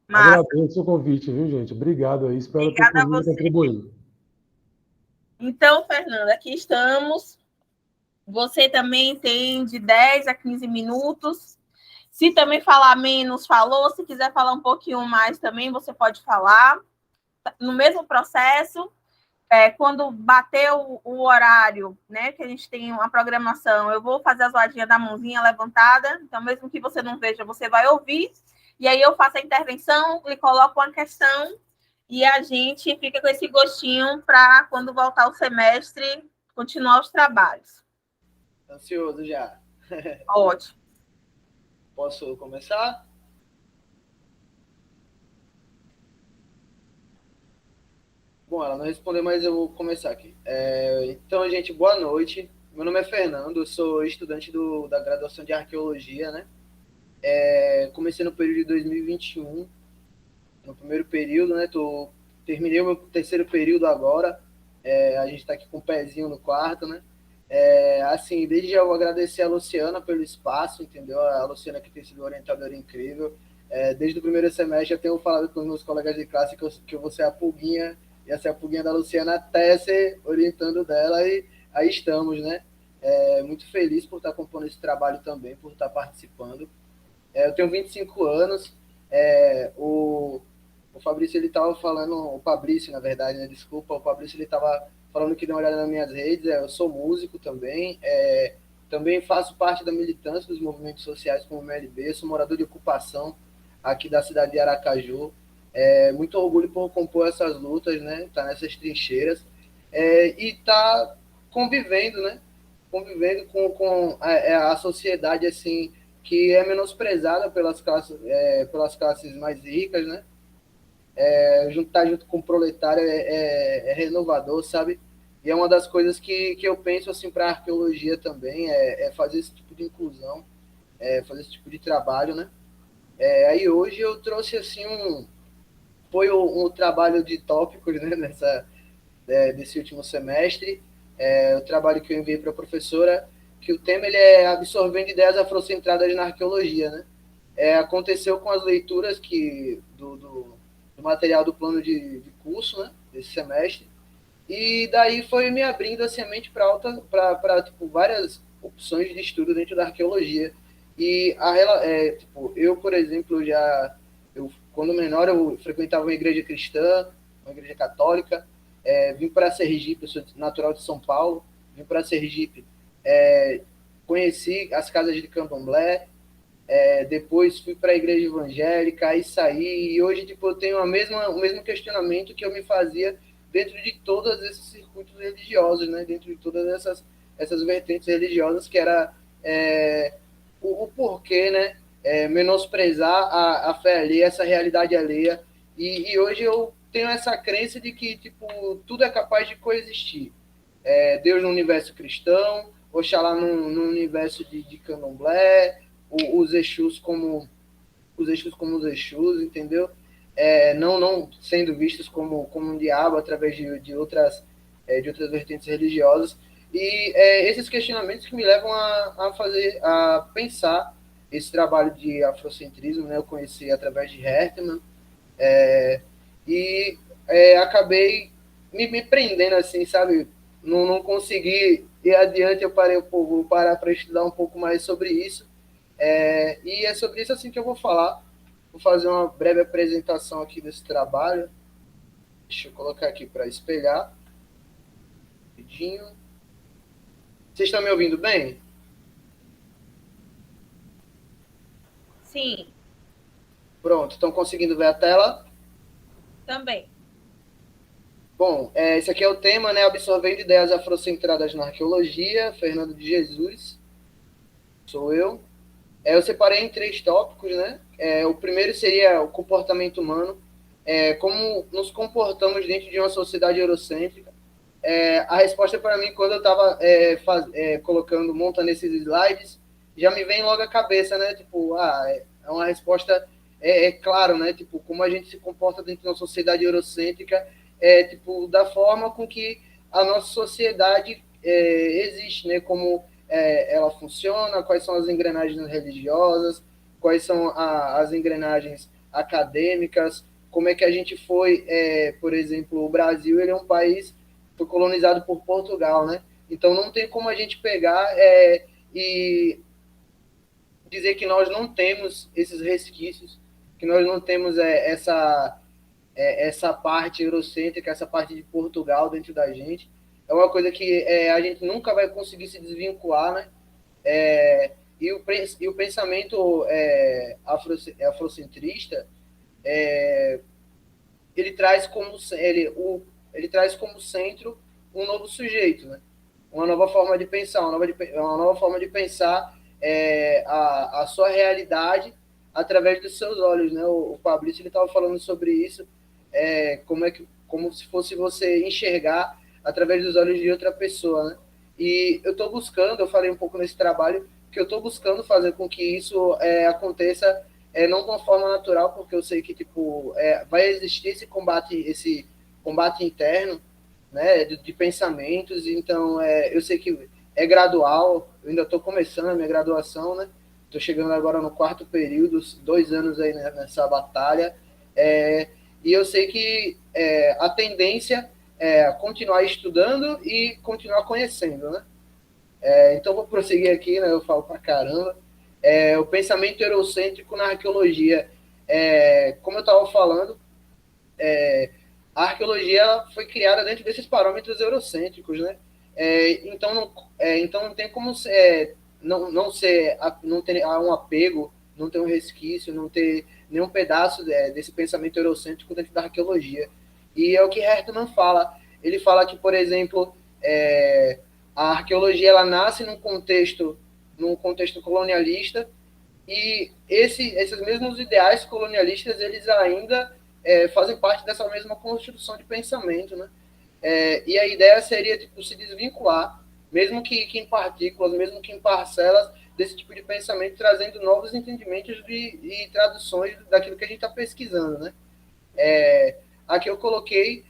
Massa. Agradeço o convite, viu, gente? Obrigado aí. Espero ter Obrigada a podido você. contribuir. Então, Fernando, aqui estamos. Você também tem de 10 a 15 minutos. Se também falar menos, falou. Se quiser falar um pouquinho mais também, você pode falar. No mesmo processo, quando bater o horário, né, que a gente tem uma programação, eu vou fazer a zoadinha da mãozinha levantada. Então, mesmo que você não veja, você vai ouvir. E aí eu faço a intervenção, lhe coloco uma questão e a gente fica com esse gostinho para, quando voltar o semestre, continuar os trabalhos. Ansioso já. Ótimo. Posso começar? Bom, ela não respondeu, mas eu vou começar aqui. Então, gente, boa noite. Meu nome é Fernando, eu sou estudante da graduação de Arqueologia, né? Comecei no período de 2021, no primeiro período, né? Terminei o meu terceiro período agora. A gente está aqui com o pezinho no quarto, né? Assim, desde já eu vou agradecer a Luciana pelo espaço, entendeu? A Luciana que tem sido orientadora incrível. Desde o primeiro semestre eu tenho falado com os meus colegas de classe que eu vou ser a pulguinha, ia ser a pulguinha da Luciana até ser orientando dela, e aí estamos, né? Muito feliz por estar compondo esse trabalho também, por estar participando. Eu tenho 25 anos, o Fabrício, ele estava falando, o Fabrício, na verdade, né? Desculpa, o Fabrício, ele estava falando que deu uma olhada nas minhas redes. Eu sou músico também, também faço parte da militância dos movimentos sociais como o MLB, sou morador de ocupação aqui da cidade de Aracaju. Muito orgulho por compor essas lutas, né? Tá nessas trincheiras, e tá convivendo, né? Convivendo com a sociedade, assim, que é menosprezada pelas classes mais ricas, né? Juntar junto com o proletário é renovador, sabe? E é uma das coisas que eu penso, assim, para a arqueologia também, fazer esse tipo de inclusão, fazer esse tipo de trabalho, né? Aí hoje eu trouxe, assim, foi um trabalho de tópicos, né, desse último semestre, o trabalho que eu enviei para a professora, que o tema ele é absorvendo ideias afrocentradas na arqueologia, né? Aconteceu com as leituras do material do plano de curso, né, desse semestre, e daí foi me abrindo assim, a mente para tipo, várias opções de estudo dentro da arqueologia. E tipo, eu, por exemplo, quando menor, eu frequentava uma igreja cristã, uma igreja católica, vim para Sergipe, eu sou natural de São Paulo, vim para Sergipe, conheci as casas de candomblé, depois fui para a igreja evangélica, aí saí, e hoje tipo, eu tenho o mesmo questionamento que eu me fazia dentro de todos esses circuitos religiosos, né? Dentro de todas essas vertentes religiosas, que era o porquê, né? Menosprezar a fé alheia, essa realidade alheia, e hoje eu tenho essa crença de que tipo, tudo é capaz de coexistir. Deus no universo cristão, Oxalá no universo de candomblé, os Exus como os Exus, entendeu? Não sendo vistos como um diabo através de outras vertentes religiosas. E esses questionamentos que me levam a pensar esse trabalho de afrocentrismo, né, eu conheci através de Hertman, e acabei me prendendo assim, sabe? Não consegui ir adiante, eu parei, pô, vou parar para estudar um pouco mais sobre isso. E é sobre isso assim que eu vou falar. Vou fazer uma breve apresentação aqui desse trabalho. Deixa eu colocar aqui para espelhar. Rapidinho. Vocês estão me ouvindo bem? Sim. Pronto, estão conseguindo ver a tela? Também. Bom, esse aqui é o tema, né? Absorvendo ideias afrocentradas na arqueologia, Fernando de Jesus, sou eu. Eu separei em 3 tópicos, né? O primeiro seria o comportamento humano, como nos comportamos dentro de uma sociedade eurocêntrica. A resposta para mim, quando eu estava colocando, montando esses slides, já me vem logo à cabeça, né? Tipo, é uma resposta, claro, né? Tipo, como a gente se comporta dentro de uma sociedade eurocêntrica, tipo, da forma com que a nossa sociedade existe, né? Como ela funciona, quais são as engrenagens religiosas, quais são as engrenagens acadêmicas, como é que a gente foi, por exemplo, o Brasil, ele é um país foi colonizado por Portugal, né? Então não tem como a gente pegar e dizer que nós não temos esses resquícios, que nós não temos essa parte eurocêntrica, essa parte de Portugal dentro da gente. É uma coisa que a gente nunca vai conseguir se desvincular, né? E o pensamento afrocentrista, ele traz ele traz como centro um novo sujeito, né? Uma nova forma de pensar, uma nova forma de pensar a sua realidade através dos seus olhos, né? O Fabrício ele estava falando sobre isso, como se fosse você enxergar através dos olhos de outra pessoa, né? E eu estou buscando, eu falei um pouco nesse trabalho que eu estou buscando fazer com que isso aconteça não de uma forma natural, porque eu sei que tipo vai existir esse combate interno, né, de pensamentos. Então eu sei que é gradual. Eu ainda estou começando a minha graduação, né? Estou chegando agora no 4º período, 2 anos aí nessa batalha, e eu sei que a tendência é continuar estudando e continuar conhecendo, né? Então vou prosseguir aqui, né? Eu falo pra caramba. O pensamento eurocêntrico na arqueologia. Como eu estava falando, a arqueologia foi criada dentro desses parâmetros eurocêntricos, né? Então não tem como não ter um apego, não ter um resquício, não ter nenhum pedaço desse pensamento eurocêntrico dentro da arqueologia. E é o que Hertman fala. Ele fala que, por exemplo, a arqueologia ela nasce num contexto colonialista, e esses mesmos ideais colonialistas eles ainda fazem parte dessa mesma construção de pensamento, né? E a ideia seria tipo, se desvincular, mesmo que em partículas, mesmo que em parcelas, desse tipo de pensamento, trazendo novos entendimentos e traduções daquilo que a gente está pesquisando, né? Aqui eu coloquei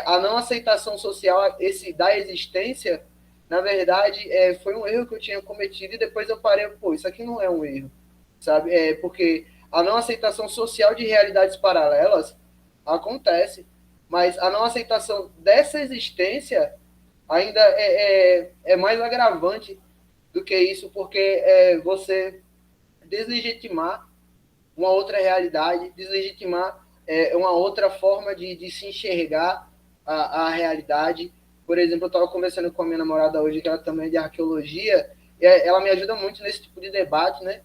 a não aceitação social da existência. Na verdade, foi um erro que eu tinha cometido, e depois eu parei, pô, isso aqui não é um erro, sabe? Porque a não aceitação social de realidades paralelas acontece, mas a não aceitação dessa existência ainda é mais agravante do que isso, porque você deslegitimar uma outra realidade, deslegitimar uma outra forma de se enxergar a realidade. Por exemplo, eu estava conversando com a minha namorada hoje, que ela também é de arqueologia, e ela me ajuda muito nesse tipo de debate, né?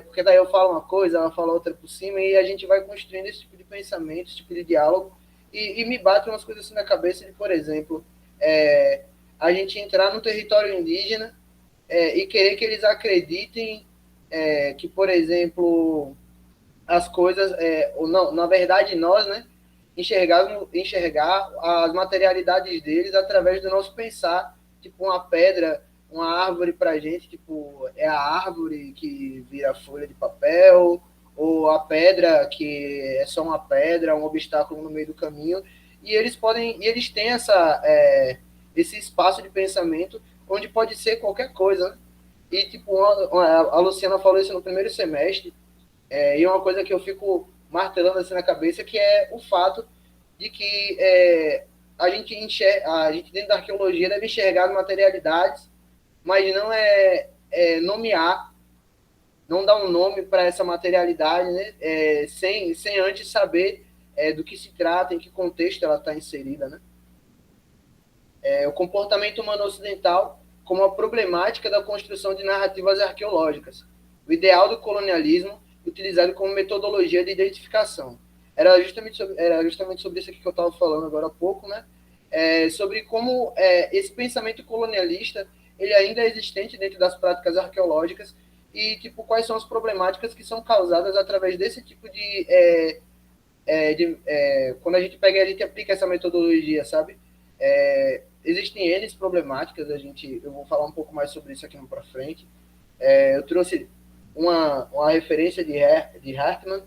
Porque daí eu falo uma coisa, ela fala outra por cima, e a gente vai construindo esse tipo de pensamento, esse tipo de diálogo, e me bate umas coisas assim na cabeça de, por exemplo, a gente entrar no território indígena e querer que eles acreditem que, por exemplo, as coisas, ou não, na verdade nós, né, enxergar as materialidades deles através do nosso pensar, tipo uma pedra, uma árvore para a gente, tipo, é a árvore que vira folha de papel, ou a pedra que é só uma pedra, um obstáculo no meio do caminho, e eles têm esse espaço de pensamento onde pode ser qualquer coisa, né? E, tipo, a Luciana falou isso no primeiro semestre, e uma coisa que eu fico martelando assim na cabeça, que é o fato de que a gente dentro da arqueologia deve enxergar as materialidades, mas não nomear, não dar um nome para essa materialidade, né? Sem antes saber do que se trata, em que contexto ela está inserida, né? O comportamento humano ocidental como a problemática da construção de narrativas arqueológicas, o ideal do colonialismo utilizado como metodologia de identificação. Era justamente sobre isso aqui que eu estava falando agora há pouco, né? Sobre como esse pensamento colonialista ele ainda é existente dentro das práticas arqueológicas e tipo quais são as problemáticas que são causadas através desse tipo quando a gente aplica essa metodologia, sabe? Existem N problemáticas, eu vou falar um pouco mais sobre isso aqui para frente. Eu trouxe uma referência de Hartmann,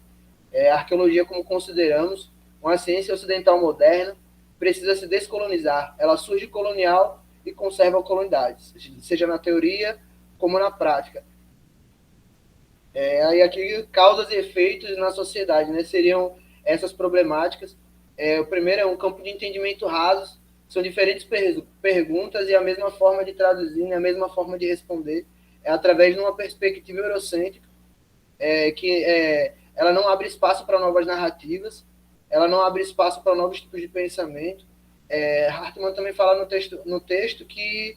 arqueologia como consideramos, uma ciência ocidental moderna, precisa se descolonizar. Ela surge colonial e conserva colonialidades, seja na teoria como na prática. Aí aqui, causas e efeitos na sociedade, né? Seriam essas problemáticas. O primeiro é um campo de entendimento raso, são diferentes perguntas e a mesma forma de traduzir, a mesma forma de responder, através de uma perspectiva eurocêntrica, ela não abre espaço para novas narrativas, ela não abre espaço para novos tipos de pensamento. Hartmann também fala no texto que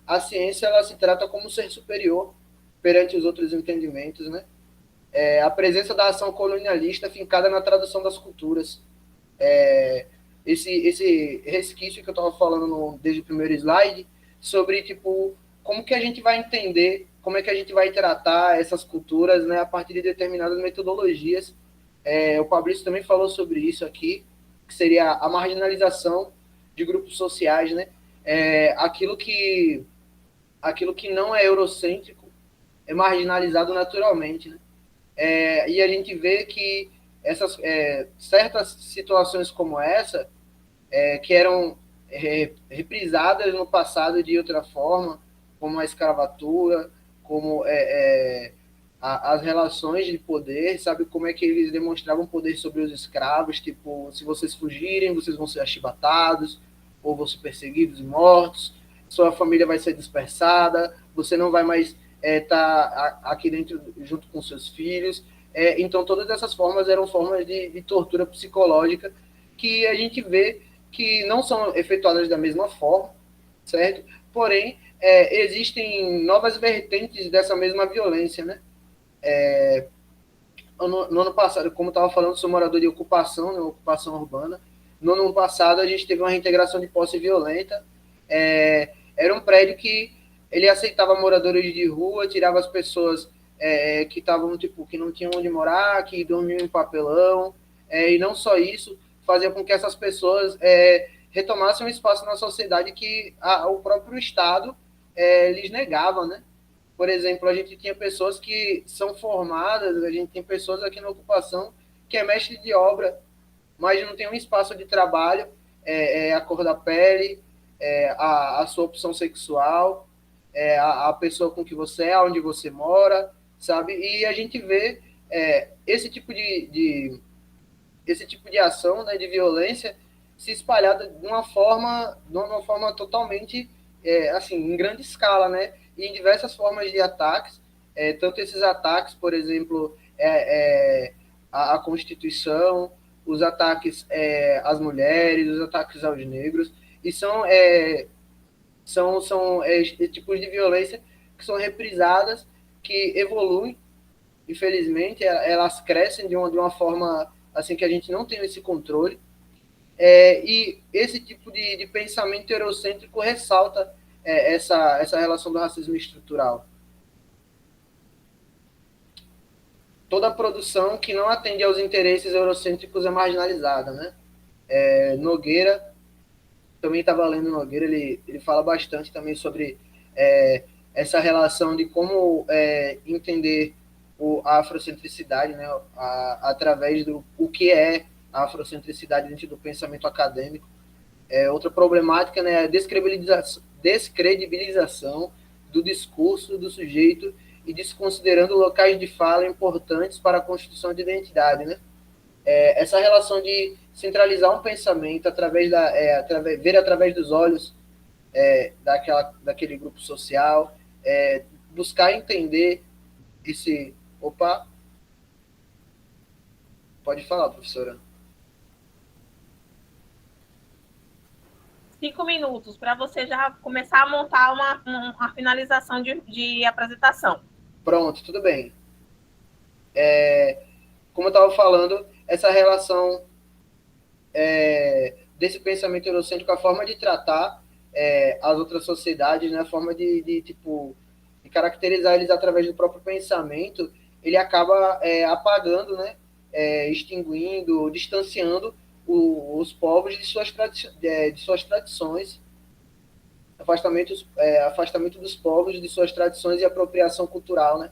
a ciência ela se trata como um ser superior perante os outros entendimentos, né? A presença da ação colonialista fincada na tradução das culturas. Esse resquício que eu estava falando desde o primeiro slide, sobre tipo, como que a gente vai entender, como é que a gente vai tratar essas culturas, né, a partir de determinadas metodologias. O Fabrício também falou sobre isso aqui, que seria a marginalização de grupos sociais, né? Aquilo que não é eurocêntrico é marginalizado naturalmente, né? E a gente vê que certas situações como essa, que eram reprisadas no passado de outra forma, como a escravatura, como as relações de poder, sabe? Como é que eles demonstravam poder sobre os escravos, tipo, se vocês fugirem, vocês vão ser achibatados, ou vão ser perseguidos e mortos, sua família vai ser dispersada, você não vai mais estar aqui dentro junto com seus filhos. Então, todas essas formas eram formas de tortura psicológica que a gente vê que não são efetuadas da mesma forma, certo? Porém, existem novas vertentes dessa mesma violência, né? No ano passado, como eu estava falando, sou morador de ocupação, né, ocupação urbana. No ano passado, a gente teve uma reintegração de posse violenta. Era um prédio que ele aceitava moradores de rua, tirava as pessoas que estavam, tipo, que não tinham onde morar, que dormiam em papelão, e não só isso, fazia com que essas pessoas retomassem um espaço na sociedade que o próprio Estado lhes negava, né? Por exemplo, a gente tinha pessoas que são formadas, a gente tem pessoas aqui na ocupação que é mestre de obra, mas não tem um espaço de trabalho, a cor da pele, a sua opção sexual, a pessoa com que você é, onde você mora, sabe? E a gente vê esse tipo de ação, né, de violência se espalhada de uma forma totalmente assim, em grande escala, né? E em diversas formas de ataques, tanto esses ataques, por exemplo, a Constituição, os ataques às mulheres, os ataques aos negros, e são tipos de violência que são reprisadas, que evoluem, infelizmente, elas crescem de uma forma assim que a gente não tem esse controle, e esse tipo de pensamento eurocêntrico ressalta essa relação do racismo estrutural. Toda produção que não atende aos interesses eurocêntricos é marginalizada, né? Nogueira, também estava lendo Nogueira, ele fala bastante também sobre essa relação de como entender a afrocentricidade, né, através do o que é a afrocentricidade dentro do pensamento acadêmico. Outra problemática, né, é a descredibilização do discurso do sujeito e desconsiderando locais de fala importantes para a construção de identidade, né? Essa relação de centralizar um pensamento ver através dos olhos daquele grupo social, buscar entender esse... Opa! Pode falar, professora. 5 minutos para você já começar a montar uma finalização de apresentação. Pronto, tudo bem. Como eu estava falando, essa relação desse pensamento eurocêntrico, a forma de tratar as outras sociedades, né, a forma de caracterizar eles através do próprio pensamento, ele acaba apagando, né, extinguindo, distanciando os povos de suas tradições, afastamento dos povos de suas tradições e apropriação cultural, né?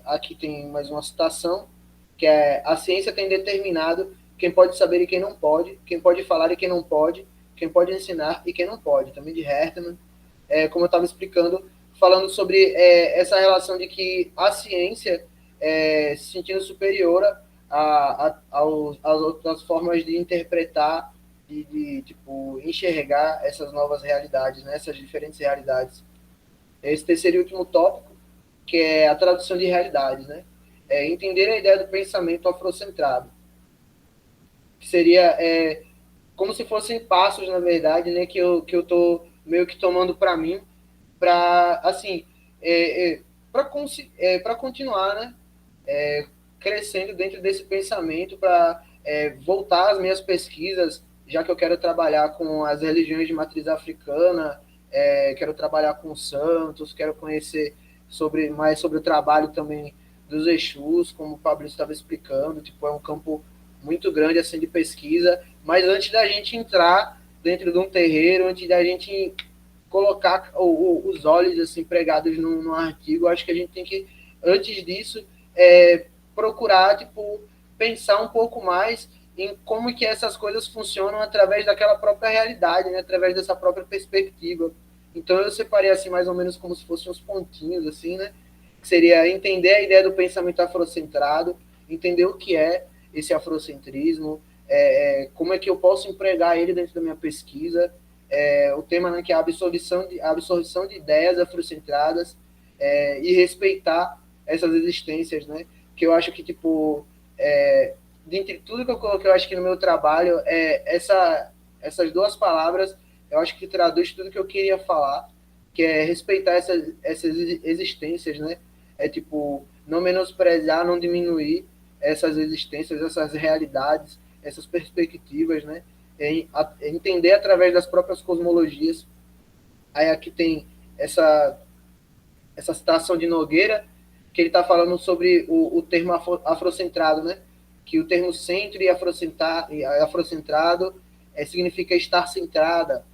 Aqui tem mais uma citação, que é: a ciência tem determinado quem pode saber e quem não pode, quem pode falar e quem não pode, quem pode ensinar e quem não pode, também de Hertmann. Como eu estava explicando, falando sobre essa relação de que a ciência se sentindo superior às outras formas de interpretar e de enxergar essas novas realidades, né, essas diferentes realidades. Esse terceiro e último tópico, que é a tradução de realidades, né? Entender a ideia do pensamento afrocentrado, que seria como se fossem passos, na verdade, né, que eu estou meio que tomando para mim, para assim, para continuar, né, crescendo dentro desse pensamento, para voltar às minhas pesquisas, já que eu quero trabalhar com as religiões de matriz africana, quero trabalhar com santos, quero conhecer mais sobre o trabalho também dos Exus, como o Pablo estava explicando, é um campo muito grande assim de pesquisa, mas antes da gente entrar dentro de um terreiro, antes da gente colocar os olhos assim pregados num artigo, acho que a gente tem que, antes disso, procurar pensar um pouco mais em como que essas coisas funcionam através daquela própria realidade, né? Através dessa própria perspectiva. Então eu separei assim mais ou menos como se fossem uns pontinhos assim, né? Que seria entender a ideia do pensamento afrocentrado, entender o que é esse afrocentrismo, como é que eu posso empregar ele dentro da minha pesquisa, o tema, né, que é a absorção de ideias afrocentradas, e respeitar essas existências, né? Que eu acho que, dentre tudo que eu coloquei, eu acho que no meu trabalho, essas duas palavras, eu acho que traduz tudo que eu queria falar, que é respeitar essas existências, né? Não menosprezar, não diminuir essas existências, essas realidades, essas perspectivas, né? Entender através das próprias cosmologias. Aí aqui tem essa citação de Nogueira, que ele está falando sobre o termo afrocentrado, né? Que o termo centro e afrocentrado significa estar centrada,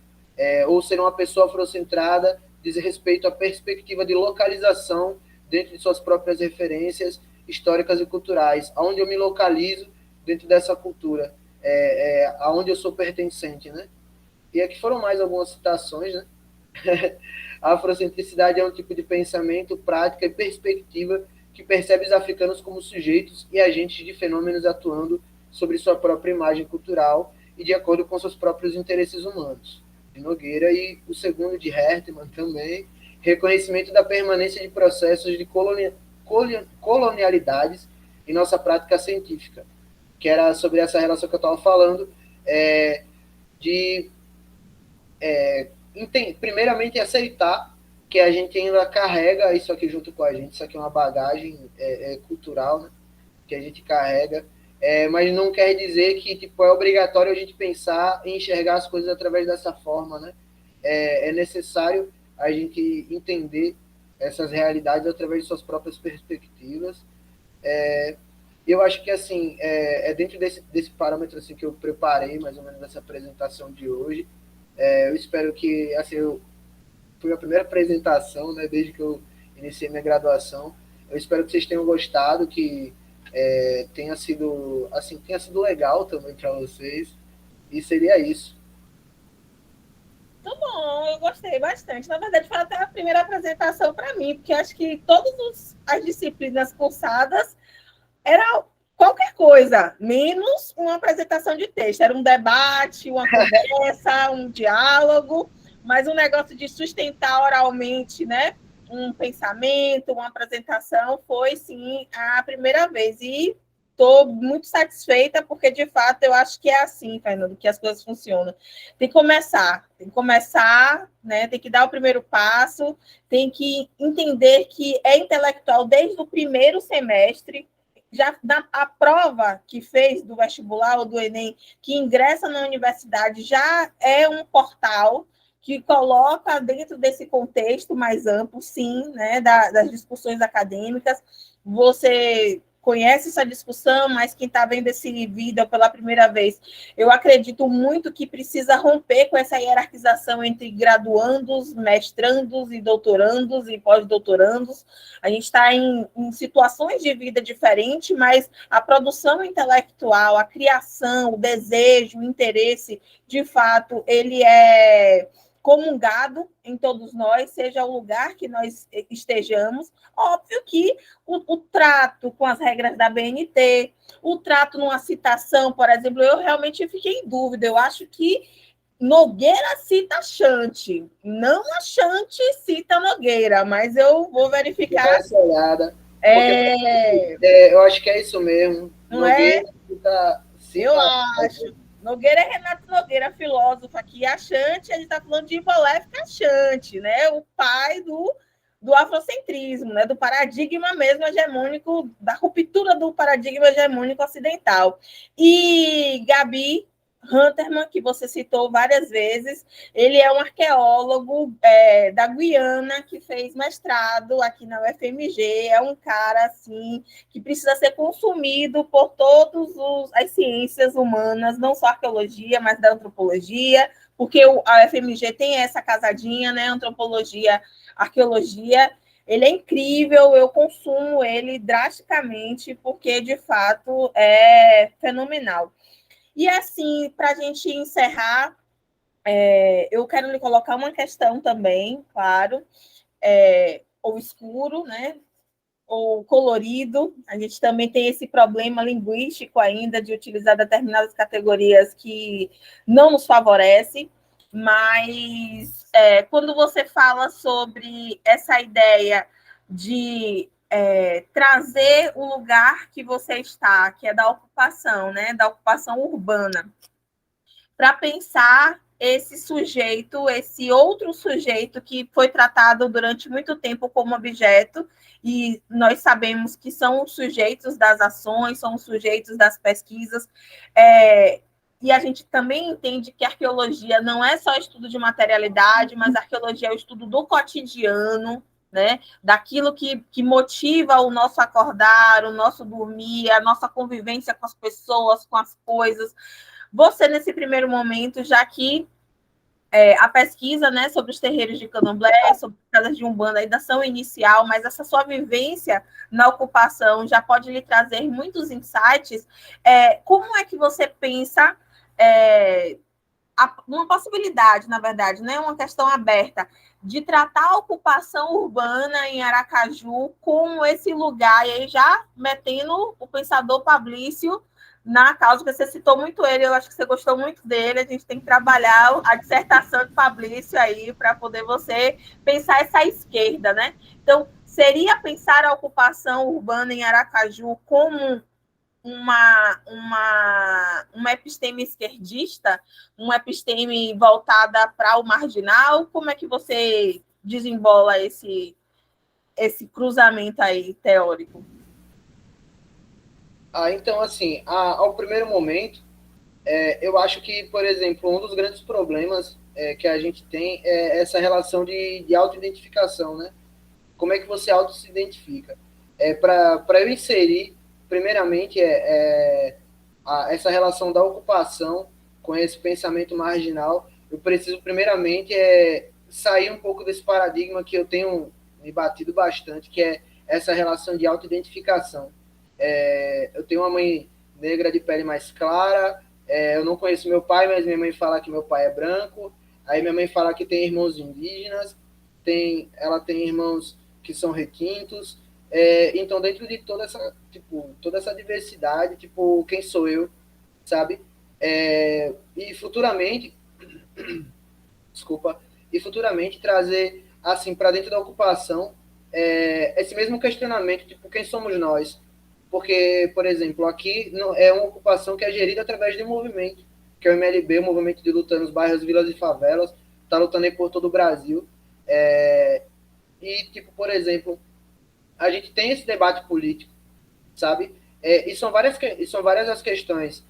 ou ser uma pessoa afrocentrada diz respeito à perspectiva de localização dentro de suas próprias referências históricas e culturais, aonde eu me localizo dentro dessa cultura, aonde eu sou pertencente, né? E aqui foram mais algumas citações, né? A afrocentricidade é um tipo de pensamento, prática e perspectiva que percebe os africanos como sujeitos e agentes de fenômenos atuando sobre sua própria imagem cultural e de acordo com seus próprios interesses humanos. De Nogueira. E o segundo, de Hertmann, também, reconhecimento da permanência de processos de colonialidades em nossa prática científica, que era sobre essa relação que eu estava falando, primeiramente aceitar que a gente ainda carrega isso aqui junto com a gente, isso aqui é uma bagagem cultural, né, que a gente carrega, mas não quer dizer que é obrigatório a gente pensar e enxergar as coisas através dessa forma, né? É necessário a gente entender essas realidades através de suas próprias perspectivas. Eu acho que assim dentro desse parâmetro assim que eu preparei mais ou menos nessa apresentação de hoje. Eu espero que assim, foi a primeira apresentação, né, desde que eu iniciei minha graduação. Eu espero que vocês tenham gostado, que tenha sido legal também para vocês. E seria isso. Muito bom, eu gostei bastante. Na verdade, foi até a primeira apresentação para mim, porque acho que todas as disciplinas cursadas era qualquer coisa, menos uma apresentação de texto. Era um debate, uma conversa, um diálogo, mas um negócio de sustentar oralmente, né? Um pensamento, uma apresentação, foi sim a primeira vez. E estou muito satisfeita, porque de fato eu acho que é assim, Fernando, que as coisas funcionam. Tem que começar, né? Tem que dar o primeiro passo, tem que entender que é intelectual desde o primeiro semestre. Já a prova que fez do vestibular ou do Enem, que ingressa na universidade, já é um portal que coloca dentro desse contexto mais amplo, sim, né, das discussões acadêmicas. Você conhece essa discussão, mas quem está vendo esse vídeo pela primeira vez, eu acredito muito que precisa romper com essa hierarquização entre graduandos, mestrandos e doutorandos e pós-doutorandos. A gente está em situações de vida diferentes, mas a produção intelectual, a criação, o desejo, o interesse, de fato, ele é comungado em todos nós, seja o lugar que nós estejamos. Óbvio que o trato com as regras da BNT, o trato numa citação, por exemplo, eu realmente fiquei em dúvida. Eu acho que Nogueira cita Chante, não a Chante cita Nogueira, mas eu vou verificar. Essa olhada. Eu acho que é isso mesmo. Não Nogueira cita, eu acho. Nogueira é Renato Nogueira, filósofo aqui. A Chante, ele está falando de Hipólito Chante, né? O pai do afrocentrismo, né? Do paradigma mesmo hegemônico, da ruptura do paradigma hegemônico ocidental. E Gabi Hunterman, que você citou várias vezes, ele é um arqueólogo da Guiana que fez mestrado aqui na UFMG, é um cara assim que precisa ser consumido por todas as ciências humanas, não só arqueologia, mas da antropologia, porque a UFMG tem essa casadinha, né? Antropologia, arqueologia. Ele é incrível, eu consumo ele drasticamente, porque de fato é fenomenal. E assim, para a gente encerrar, eu quero lhe colocar uma questão também, claro, ou escuro, né? Ou colorido. A gente também tem esse problema linguístico ainda de utilizar determinadas categorias que não nos favorece, mas quando você fala sobre essa ideia de trazer o lugar que você está, que é da ocupação, né, da ocupação urbana, para pensar esse sujeito, esse outro sujeito que foi tratado durante muito tempo como objeto, e nós sabemos que são os sujeitos das ações, são os sujeitos das pesquisas, e a gente também entende que a arqueologia não é só estudo de materialidade, mas a arqueologia é o estudo do cotidiano, né? Daquilo que motiva o nosso acordar, o nosso dormir, a nossa convivência com as pessoas, com as coisas. Você, nesse primeiro momento, já que a pesquisa, né, sobre os terreiros de candomblé, sobre as casas de umbanda ainda são inicial, mas essa sua vivência na ocupação já pode lhe trazer muitos insights. Como é que você pensa uma possibilidade, na verdade, né, uma questão aberta, de tratar a ocupação urbana em Aracaju como esse lugar, e aí já metendo o pensador Fabrício na causa, que você citou muito ele, eu acho que você gostou muito dele, a gente tem que trabalhar a dissertação de Fabrício aí, para poder você pensar essa esquerda, né? Então, seria pensar a ocupação urbana em Aracaju como uma episteme esquerdista, uma episteme voltada para o marginal? Como é que você desembola esse cruzamento aí teórico? Então, assim, ao primeiro momento, eu acho que, por exemplo, um dos grandes problemas que a gente tem é essa relação de auto-identificação, né? Como é que você auto-se identifica? Para eu inserir, primeiramente, essa relação da ocupação com esse pensamento marginal, eu preciso, primeiramente, sair um pouco desse paradigma que eu tenho me batido bastante, que é essa relação de auto-identificação. Eu tenho uma mãe negra de pele mais clara, eu não conheço meu pai, mas minha mãe fala que meu pai é branco, Aí minha mãe fala que tem irmãos indígenas, ela tem irmãos que são requintos. Então, dentro de toda essa diversidade, tipo, quem sou eu, sabe? E futuramente, desculpa, e futuramente trazer, assim, para dentro da ocupação, esse mesmo questionamento, tipo, quem somos nós? Porque, por exemplo, aqui é uma ocupação que é gerida através de um movimento, que é o MLB, o Movimento de Luta nos Bairros, Vilas e Favelas, está lutando aí por todo o Brasil. E, tipo, por exemplo, a gente tem esse debate político, sabe? E são várias as questões,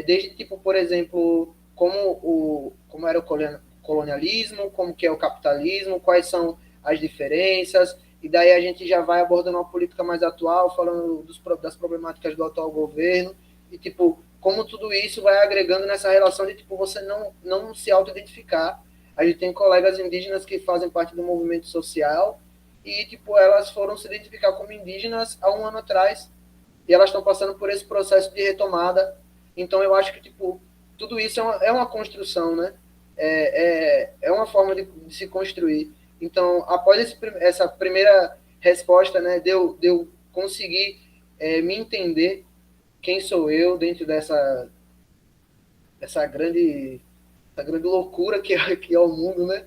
desde, tipo, por exemplo, como era o colonialismo, como que é o capitalismo, quais são as diferenças, e daí a gente já vai abordando uma política mais atual, falando das problemáticas do atual governo, e, tipo, como tudo isso vai agregando nessa relação de, tipo, você não se auto-identificar. A gente tem colegas indígenas que fazem parte do movimento social, e, tipo, elas foram se identificar como indígenas há um ano atrás, e elas estão passando por esse processo de retomada. Então, eu acho que, tipo, tudo isso é uma construção, né? É uma forma de se construir. Então, após essa primeira resposta, né, de eu conseguir me entender quem sou eu dentro dessa grande, essa grande loucura que é o mundo, né?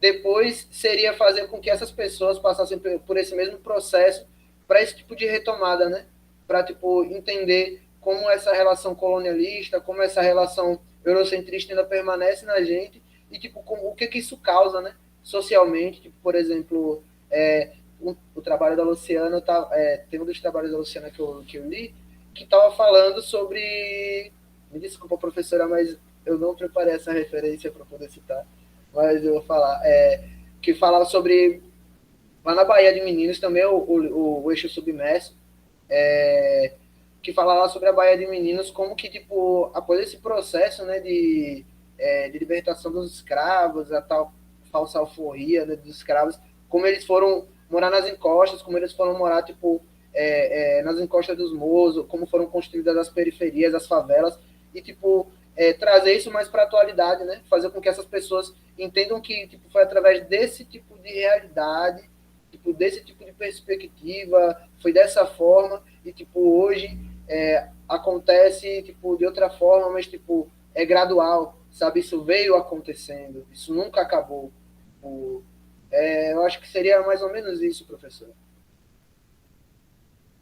Depois seria fazer com que essas pessoas passassem por esse mesmo processo para esse tipo de retomada, né? Para, tipo, entender como essa relação colonialista, como essa relação eurocentrista ainda permanece na gente e, tipo, o que isso causa, né? Socialmente, tipo, por exemplo, o trabalho da Luciana, tem um dos trabalhos da Luciana que eu li, que estava falando sobre... Me desculpa, professora, mas eu não preparei essa referência para poder citar, mas eu vou falar, que falava sobre, lá na Baía de Meninos, também o eixo submerso, que falava sobre a Baía de Meninos, como que, tipo, após esse processo, né, de libertação dos escravos, a tal falsa alforria, né, dos escravos, como eles foram morar nas encostas, como eles foram morar, tipo, nas encostas dos morros, como foram construídas as periferias, as favelas, e, tipo, trazer isso mais para a atualidade, né? Fazer com que essas pessoas entendam que, tipo, foi através desse tipo de realidade, tipo, desse tipo de perspectiva, foi dessa forma, e, tipo, hoje acontece, tipo, de outra forma, mas, tipo, é gradual, sabe? Isso veio acontecendo, isso nunca acabou. Tipo, eu acho que seria mais ou menos isso, professor.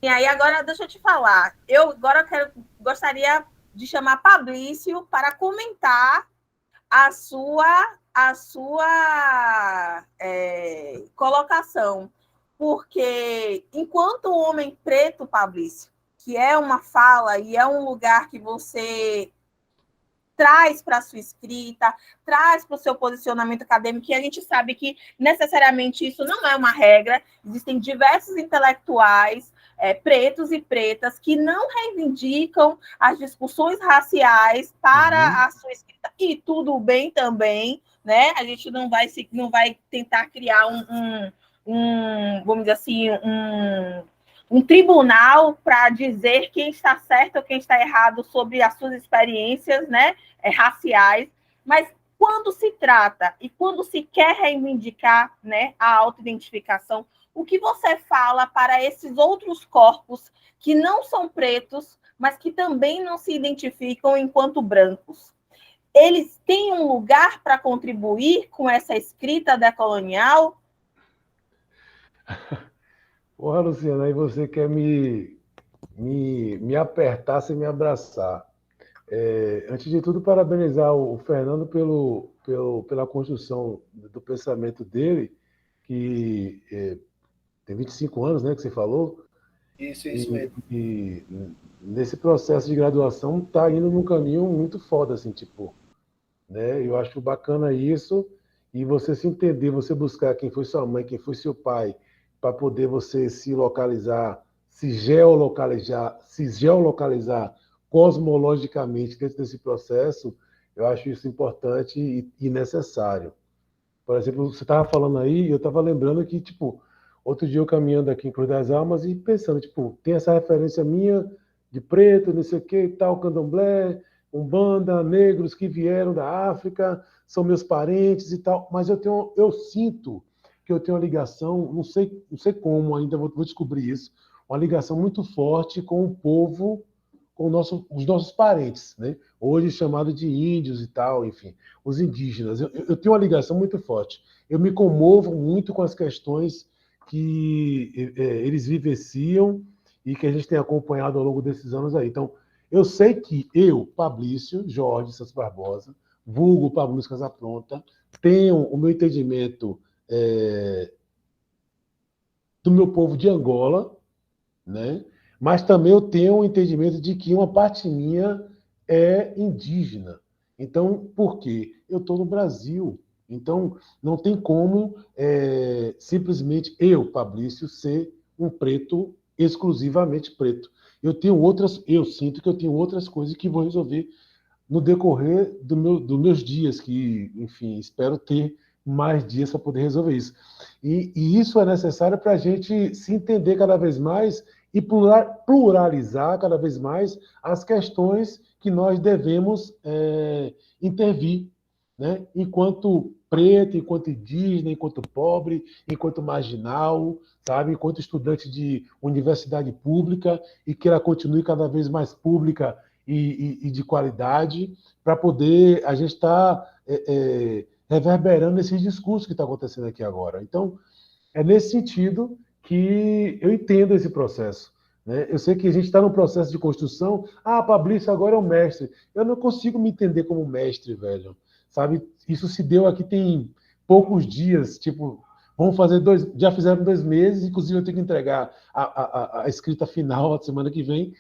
E aí, agora, deixa eu te falar. Eu agora gostaria de chamar Fabrício para comentar a sua colocação. Porque, enquanto homem preto, Fabrício, que é uma fala e é um lugar que você traz para a sua escrita, traz para o seu posicionamento acadêmico, e a gente sabe que necessariamente isso não é uma regra, existem diversos intelectuais pretos e pretas que não reivindicam as discussões raciais para a sua escrita, e tudo bem também, né? A gente não vai tentar criar vamos dizer assim, um tribunal para dizer quem está certo ou quem está errado sobre as suas experiências, né, raciais, mas quando se trata e quando se quer reivindicar, né, a autoidentificação, o que você fala para esses outros corpos que não são pretos, mas que também não se identificam enquanto brancos? Eles têm um lugar para contribuir com essa escrita decolonial? Porra, Luciana, aí você quer me apertar sem me abraçar. Antes de tudo, parabenizar o Fernando pela construção do pensamento dele, que tem 25 anos, né, que você falou, Isso mesmo. e nesse processo de graduação está indo num caminho muito foda, assim, tipo, né? Eu acho bacana isso, e você se entender, você buscar quem foi sua mãe, quem foi seu pai, para poder você se localizar, se geolocalizar cosmologicamente dentro desse processo, eu acho isso importante e necessário. Por exemplo, você estava falando aí, eu estava lembrando que, tipo, outro dia eu caminhando aqui em Cruz das Almas e pensando, tipo, tem essa referência minha de preto, não sei o que e tal, candomblé, Umbanda, negros que vieram da África, são meus parentes e tal, mas eu sinto que eu tenho uma ligação, não sei como ainda, vou descobrir isso, uma ligação muito forte com o povo, com os nossos parentes, né? Hoje chamado de índios e tal, enfim, os indígenas. Eu tenho uma ligação muito forte. Eu me comovo muito com as questões que eles vivenciam e que a gente tem acompanhado ao longo desses anos aí. Então, eu sei que eu, Fabrício Jorge Santos Barbosa, vulgo Fabrício Casapronta, tenho o meu entendimento do meu povo de Angola, né? Mas também eu tenho o entendimento de que uma parte minha é indígena. Então, por quê? Eu estou no Brasil. Então, não tem como simplesmente eu, Fabrício, ser um preto exclusivamente preto. Eu sinto que eu tenho outras coisas que vou resolver no decorrer dos meus dias, que, enfim, espero ter mais dias para poder resolver isso. E isso é necessário para a gente se entender cada vez mais e pluralizar cada vez mais as questões que nós devemos intervir, né? Enquanto preto, enquanto indígena, enquanto pobre, enquanto marginal, sabe? Enquanto estudante de universidade pública e que ela continue cada vez mais pública e de qualidade, para poder a gente estar reverberando esse discurso que está acontecendo aqui agora. Então, é nesse sentido que eu entendo esse processo. Né? Eu sei que a gente está num processo de construção. Ah, Fabrício agora é o mestre. Eu não consigo me entender como mestre, velho. Sabe? Isso se deu aqui tem poucos dias. Tipo, vamos fazer já fizeram 2 meses, inclusive eu tenho que entregar a escrita final a semana que vem.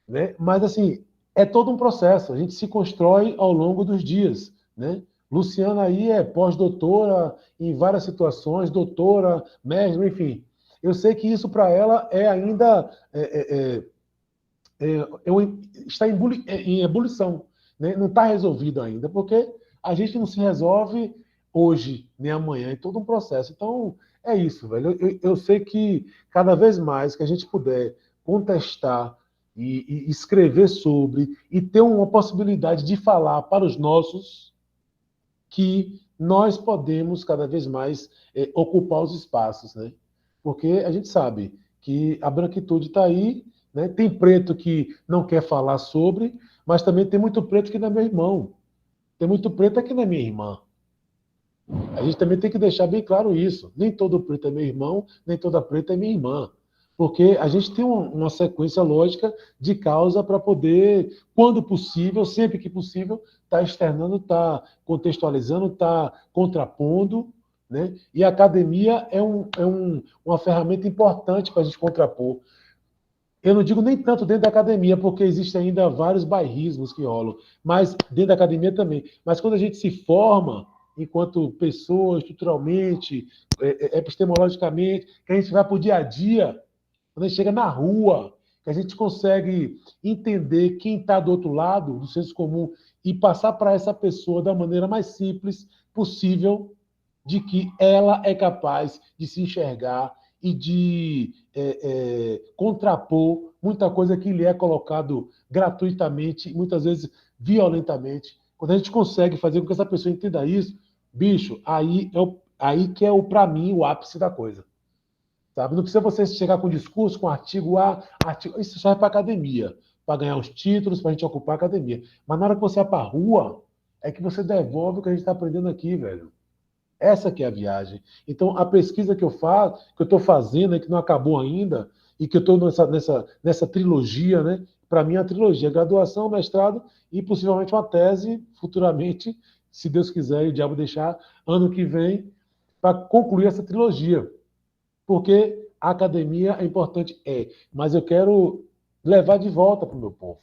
Né? Mas, assim, é todo um processo. A gente se constrói ao longo dos dias. Né? Luciana aí é pós-doutora em várias situações, doutora, mestre, enfim. Eu sei que isso para ela é ainda está em ebulição. Né? Não está resolvido ainda, porque a gente não se resolve hoje nem amanhã, é todo um processo. Então, é isso, velho. Eu sei que cada vez mais que a gente puder contestar e escrever sobre e ter uma possibilidade de falar para os nossos, que nós podemos cada vez mais ocupar os espaços, né? Porque a gente sabe que a branquitude está aí, né? Tem preto que não quer falar sobre, mas também tem muito preto que não é meu irmão. Tem muito preto que não é minha irmã. A gente também tem que deixar bem claro isso. Nem todo preto é meu irmão, nem toda preta é minha irmã. Porque a gente tem uma sequência lógica de causa para poder, quando possível, sempre que possível, estar externando, estar contextualizando, estar contrapondo. Né? E a academia é uma ferramenta importante para a gente contrapor. Eu não digo nem tanto dentro da academia, porque existem ainda vários bairrismos que rolam, mas dentro da academia também. Mas quando a gente se forma enquanto pessoa, estruturalmente, epistemologicamente, que a gente vai para o dia a dia, quando a gente chega na rua, que a gente consegue entender quem está do outro lado, do senso comum, e passar para essa pessoa da maneira mais simples possível, de que ela é capaz de se enxergar e de contrapor muita coisa que lhe é colocado gratuitamente, muitas vezes violentamente. Quando a gente consegue fazer com que essa pessoa entenda isso, bicho, aí que é para mim o ápice da coisa. Sabe? Não precisa você chegar com discurso, com artigo A, isso só é para academia, para ganhar os títulos, para a gente ocupar a academia. Mas na hora que você vai para a rua, é que você devolve o que a gente está aprendendo aqui, velho. Essa que é a viagem. Então, a pesquisa que eu faço, que eu estou fazendo, que não acabou ainda, e que eu estou nessa trilogia, né? Para mim, é a trilogia, graduação, mestrado e possivelmente uma tese, futuramente, se Deus quiser e o diabo deixar, ano que vem, para concluir essa trilogia. Porque a academia é importante, mas eu quero levar de volta para o meu povo.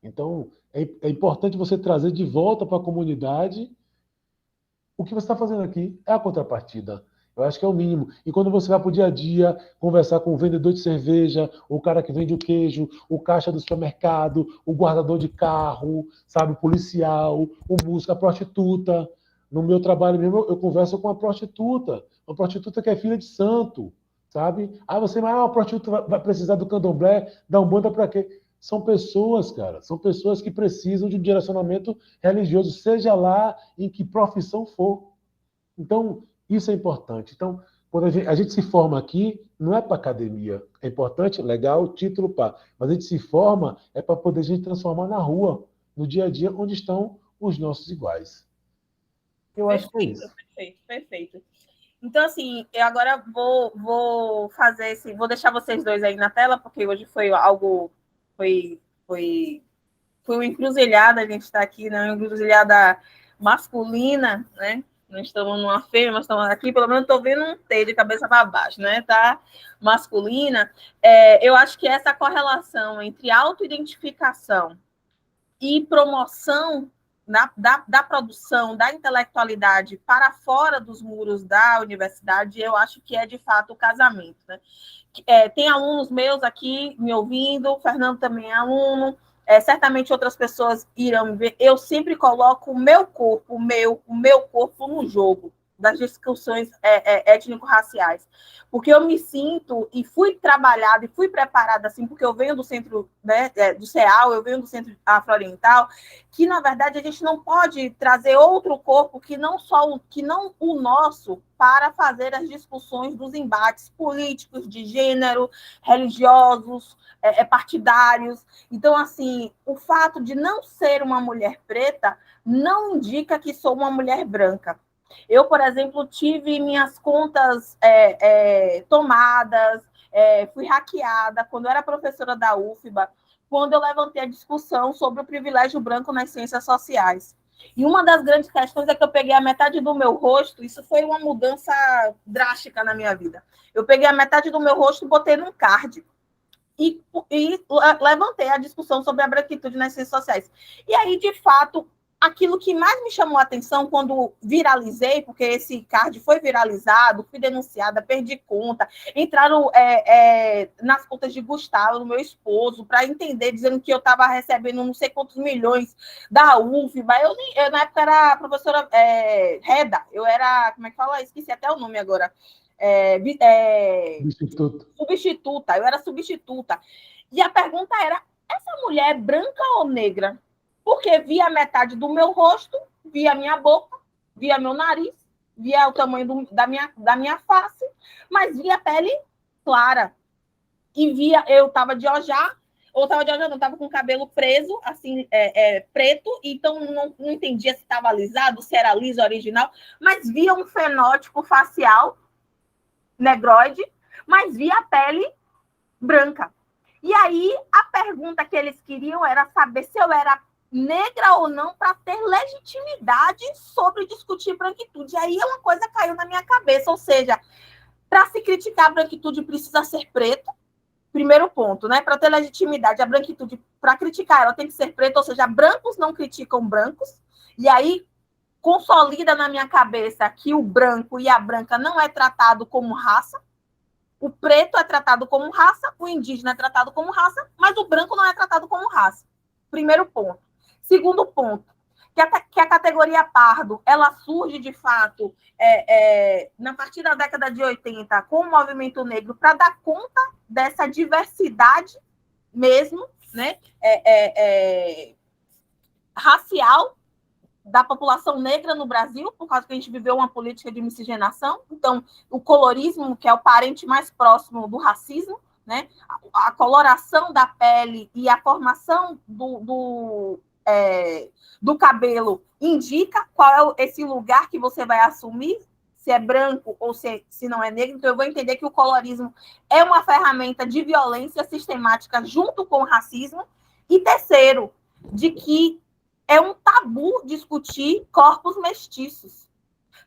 Então, é importante você trazer de volta para a comunidade o que você está fazendo aqui. É a contrapartida. Eu acho que é o mínimo. E quando você vai para o dia a dia, conversar com o vendedor de cerveja, o cara que vende o queijo, o caixa do supermercado, o guardador de carro, sabe, o policial, o músico, a prostituta. No meu trabalho mesmo, eu converso com uma prostituta que é filha de santo, sabe? Ah, você, mas a prostituta vai precisar do candomblé, da umbanda para quê? São pessoas, cara, são pessoas que precisam de um direcionamento religioso, seja lá em que profissão for. Então, isso é importante. Então, quando a gente se forma aqui, não é para academia. É importante, legal, título, pá. Mas a gente se forma é para poder a gente transformar na rua, no dia a dia, onde estão os nossos iguais. Eu acho que é isso. Perfeito. Então, assim, eu agora vou fazer vou deixar vocês dois aí na tela, porque hoje foi algo, foi uma encruzilhada, a gente está aqui, né? Uma encruzilhada masculina, né? Não estamos numa fêmea, mas estamos aqui, pelo menos estou vendo um T de cabeça para baixo, né? Tá masculina. Eu acho que essa correlação entre autoidentificação e promoção da produção, da intelectualidade para fora dos muros da universidade, eu acho que é, de fato, o casamento, né? Tem alunos meus aqui me ouvindo, o Fernando também é aluno, certamente outras pessoas irão me ver. Eu sempre coloco o meu corpo, o meu corpo no jogo das discussões étnico-raciais, porque eu me sinto e fui trabalhada e fui preparada assim, porque eu venho do centro, né, do CEAL, eu venho do centro afro-oriental, que na verdade a gente não pode trazer outro corpo que não o nosso para fazer as discussões dos embates políticos, de gênero, religiosos, partidários. Então, assim, o fato de não ser uma mulher preta não indica que sou uma mulher branca. Eu, por exemplo, tive minhas contas tomadas, fui hackeada quando eu era professora da UFBA, quando eu levantei a discussão sobre o privilégio branco nas ciências sociais. E uma das grandes questões é que eu peguei a metade do meu rosto, isso foi uma mudança drástica na minha vida. Eu peguei a metade do meu rosto e botei num card. E levantei a discussão sobre a branquitude nas ciências sociais. E aí, de fato, aquilo que mais me chamou a atenção quando viralizei, porque esse card foi viralizado, fui denunciada, perdi conta, entraram nas contas de Gustavo, do meu esposo, para entender, dizendo que eu estava recebendo não sei quantos milhões da UFBA. Eu na época era professora Reda, eu era, como é que fala? Esqueci até o nome agora. Substituta, eu era substituta. E a pergunta era, essa mulher é branca ou negra? Porque via metade do meu rosto, via minha boca, via meu nariz, via o tamanho da minha face, mas via pele clara. E via, eu estava de ojá, não, estava com o cabelo preso, assim, preto, então não entendia se estava alisado, se era liso original, mas via um fenótipo facial negroide, mas via a pele branca. E aí, a pergunta que eles queriam era saber se eu era negra ou não para ter legitimidade sobre discutir branquitude. E aí uma coisa caiu na minha cabeça, ou seja, para se criticar a branquitude precisa ser preto, primeiro ponto, né? Para ter legitimidade, a branquitude, para criticar ela tem que ser preta, ou seja, brancos não criticam brancos, e aí consolida na minha cabeça que o branco e a branca não é tratado como raça, o preto é tratado como raça, o indígena é tratado como raça, mas o branco não é tratado como raça. Primeiro ponto. Segundo ponto, que a categoria pardo, ela surge, de fato, na partir da década de 80, com o movimento negro, para dar conta dessa diversidade mesmo, né, racial, da população negra no Brasil, por causa que a gente viveu uma política de miscigenação. Então, o colorismo, que é o parente mais próximo do racismo, né? A coloração da pele e a formação do cabelo indica qual é esse lugar que você vai assumir, se é branco ou se não é negro. Então, eu vou entender que o colorismo é uma ferramenta de violência sistemática junto com o racismo. E terceiro, de que é um tabu discutir corpos mestiços.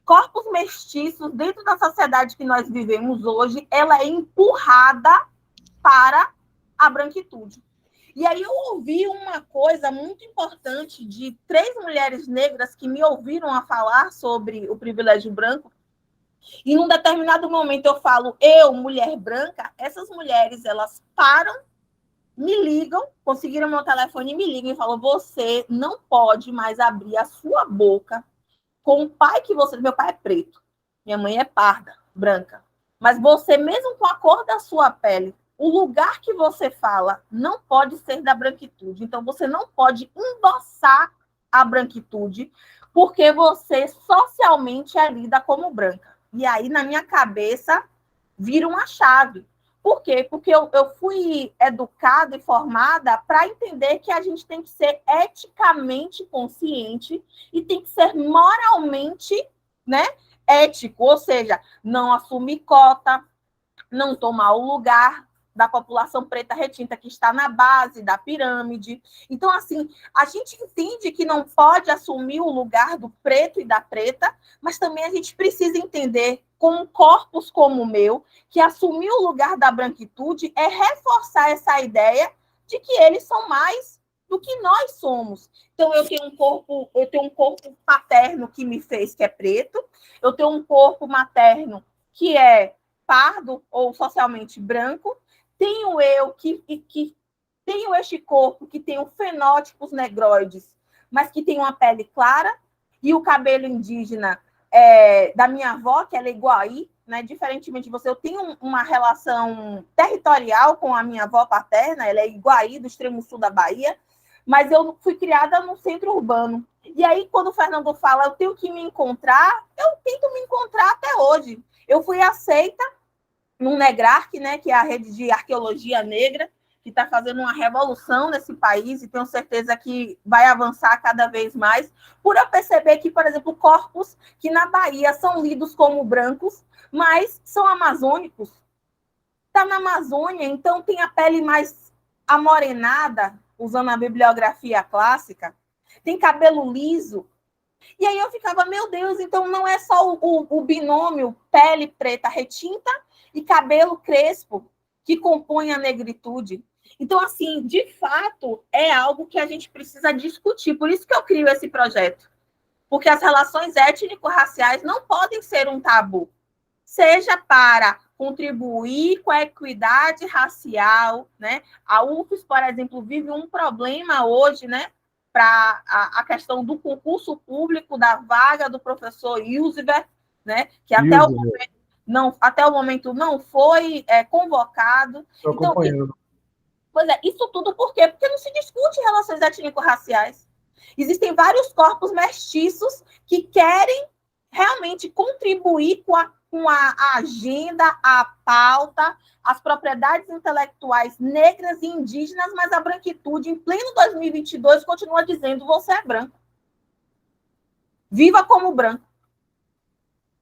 Corpos mestiços, dentro da sociedade que nós vivemos hoje, ela é empurrada para a branquitude. E aí eu ouvi uma coisa muito importante de 3 mulheres negras que me ouviram a falar sobre o privilégio branco, e num determinado momento eu falo, eu, mulher branca, essas mulheres, elas param, me ligam, conseguiram meu telefone, me ligam e falam, você não pode mais abrir a sua boca com o pai que você... Meu pai é preto, minha mãe é parda, branca. Mas você, mesmo com a cor da sua pele, o lugar que você fala não pode ser da branquitude. Então, você não pode endossar a branquitude porque você socialmente é lida como branca. E aí, na minha cabeça, vira uma chave. Por quê? Porque eu fui educada e formada para entender que a gente tem que ser eticamente consciente e tem que ser moralmente, né, ético, ou seja, não assumir cota, não tomar o lugar da população preta retinta que está na base da pirâmide. Então, assim, a gente entende que não pode assumir o lugar do preto e da preta, mas também a gente precisa entender, com um corpus como o meu, que assumir o lugar da branquitude é reforçar essa ideia de que eles são mais do que nós somos. Então, eu tenho um corpo paterno que me fez, que é preto, eu tenho um corpo materno que é pardo ou socialmente branco, tenho eu que tenho este corpo que tem fenótipos negroides, mas que tem uma pele clara, e o cabelo indígena da minha avó, que ela é iguaí, né? Diferentemente de você, eu tenho uma relação territorial com a minha avó paterna, ela é iguaí, do extremo sul da Bahia, mas eu fui criada no centro urbano. E aí, quando o Fernando fala, eu tenho que me encontrar, eu tento me encontrar até hoje. Eu fui aceita no Negrark, né, que é a rede de arqueologia negra, que está fazendo uma revolução nesse país, e tenho certeza que vai avançar cada vez mais, por eu perceber que, por exemplo, corpos que na Bahia são lidos como brancos, mas são amazônicos. Está na Amazônia, então tem a pele mais amorenada, usando a bibliografia clássica, tem cabelo liso. E aí eu ficava, meu Deus, então não é só o binômio pele preta retinta e cabelo crespo que compõe a negritude. Então, assim, de fato, é algo que a gente precisa discutir. Por isso que eu crio esse projeto. Porque as relações étnico-raciais não podem ser um tabu. Seja para contribuir com a equidade racial, né? A UFES, por exemplo, vive um problema hoje, né? Para a questão do concurso público, da vaga do professor Ilziver, né? Que até o momento não foi convocado. Estou acompanhando. Pois é, isso tudo por quê? Porque não se discute relações étnico-raciais. Existem vários corpos mestiços que querem realmente contribuir com a agenda, a pauta, as propriedades intelectuais negras e indígenas, mas a branquitude, em pleno 2022, continua dizendo: você é branco. Viva como branco.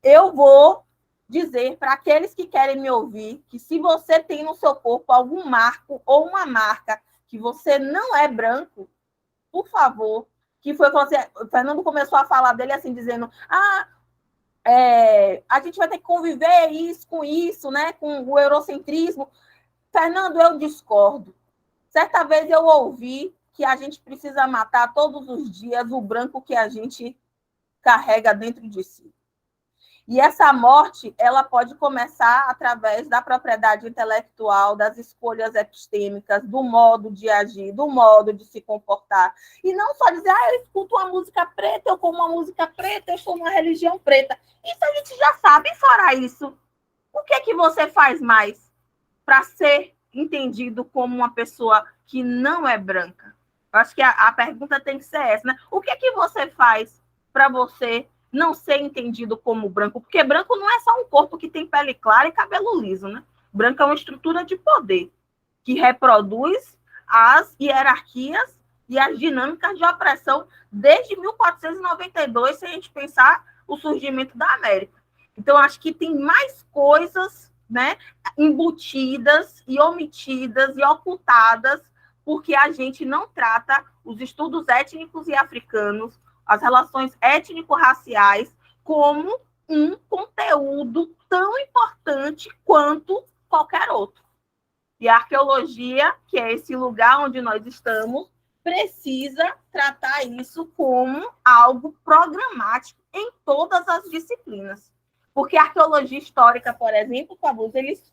Eu vou dizer para aqueles que querem me ouvir que, se você tem no seu corpo algum marco ou uma marca que você não é branco, por favor, que foi quando o Fernando começou a falar dele assim, dizendo: a gente vai ter que conviver com isso, né, com o eurocentrismo. Fernando, eu discordo. Certa vez eu ouvi que a gente precisa matar todos os dias o branco que a gente carrega dentro de si. E essa morte, ela pode começar através da propriedade intelectual, das escolhas epistêmicas, do modo de agir, do modo de se comportar. E não só dizer: eu escuto uma música preta, eu como uma música preta, eu sou uma religião preta. Isso a gente já sabe. Fora isso, o que você faz mais para ser entendido como uma pessoa que não é branca? Eu acho que a pergunta tem que ser essa, né? O que você faz para você não ser entendido como branco? Porque branco não é só um corpo que tem pele clara e cabelo liso, né? Branco é uma estrutura de poder que reproduz as hierarquias e as dinâmicas de opressão desde 1492, se a gente pensar o surgimento da América. Então, acho que tem mais coisas, né, embutidas e omitidas e ocultadas, porque a gente não trata os estudos étnicos e africanos, as relações étnico-raciais, como um conteúdo tão importante quanto qualquer outro. E a arqueologia, que é esse lugar onde nós estamos, precisa tratar isso como algo programático em todas as disciplinas. Porque a arqueologia histórica, por exemplo,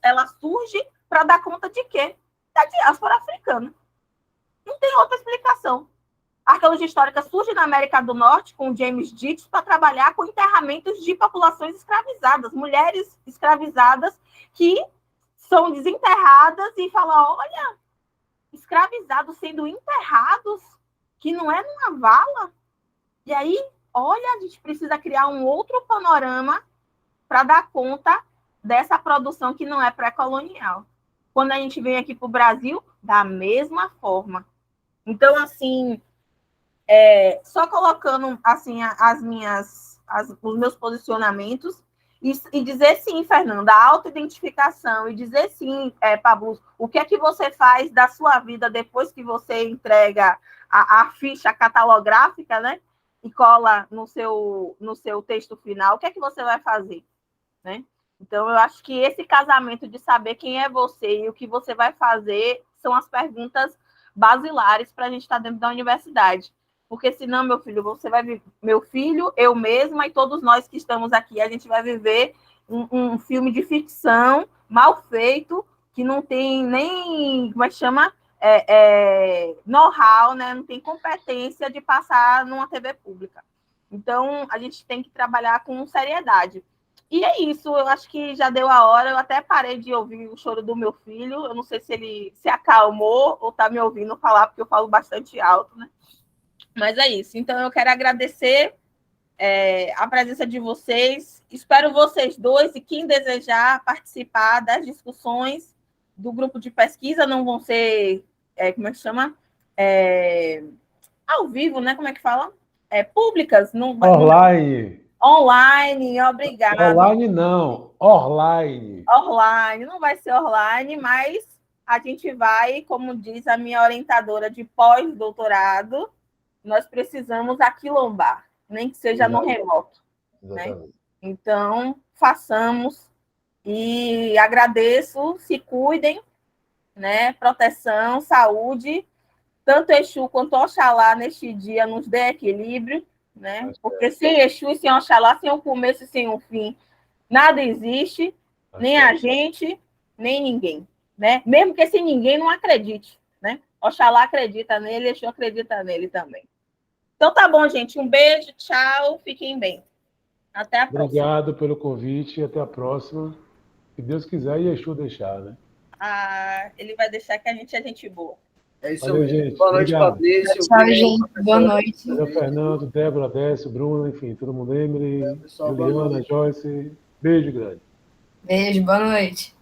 ela surge para dar conta de quê? Da diáspora africana. Não tem outra explicação. A arqueologia histórica surge na América do Norte, com James Dittes, para trabalhar com enterramentos de populações escravizadas, mulheres escravizadas que são desenterradas e falam, olha, escravizados sendo enterrados, que não é numa vala. E aí, olha, a gente precisa criar um outro panorama para dar conta dessa produção que não é pré-colonial. Quando a gente vem aqui para o Brasil, da mesma forma. Então, assim, só colocando assim os meus posicionamentos e dizer sim, Fernanda, a autoidentificação e dizer sim, Pablo, o que é que você faz da sua vida depois que você entrega a ficha catalográfica, né? E cola no seu texto final, o que é que você vai fazer, né? Então, eu acho que esse casamento de saber quem é você e o que você vai fazer são as perguntas basilares para a gente estar dentro da universidade. Porque senão, meu filho, eu mesma e todos nós que estamos aqui, a gente vai viver um filme de ficção mal feito, que não tem nem, como é que chama? Know-how, né? Não tem competência de passar numa TV pública. Então, a gente tem que trabalhar com seriedade. E é isso, eu acho que já deu a hora, eu até parei de ouvir o choro do meu filho, eu não sei se ele se acalmou ou está me ouvindo falar, porque eu falo bastante alto, né? Mas é isso, então eu quero agradecer a presença de vocês, espero vocês dois e quem desejar participar das discussões do grupo de pesquisa, não vão ser, como é que chama? Ao vivo, né? Como é que fala? Públicas. Online. Online, obrigada. Online não, online. Online, não vai ser online, mas a gente vai, como diz a minha orientadora de pós-doutorado, nós precisamos aquilombar, nem que seja no remoto. Né? Então, façamos e agradeço, se cuidem, né? Proteção, saúde, tanto Exu quanto Oxalá neste dia nos dê equilíbrio, né? Porque sem Exu e sem Oxalá, sem um começo e sem um fim, nada existe, nem a gente, nem ninguém, né? Mesmo que esse ninguém não acredite, né? Oxalá acredita nele, Exu acredita nele também. Então tá bom, gente. Um beijo, tchau, fiquem bem. Até a próxima. Obrigado pelo convite e até a próxima. Se Deus quiser e Exu deixar, né? Ele vai deixar que a gente é gente boa. É isso Valeu, mesmo. gente. Boa noite, Obrigado. Fabrício. Tchau, gente. Boa noite. Valeu, Fernando, Débora, Décio, Bruno, enfim, todo mundo, Emily, pessoal, boa Juliana, noite. Joyce. Beijo grande. Beijo, boa noite.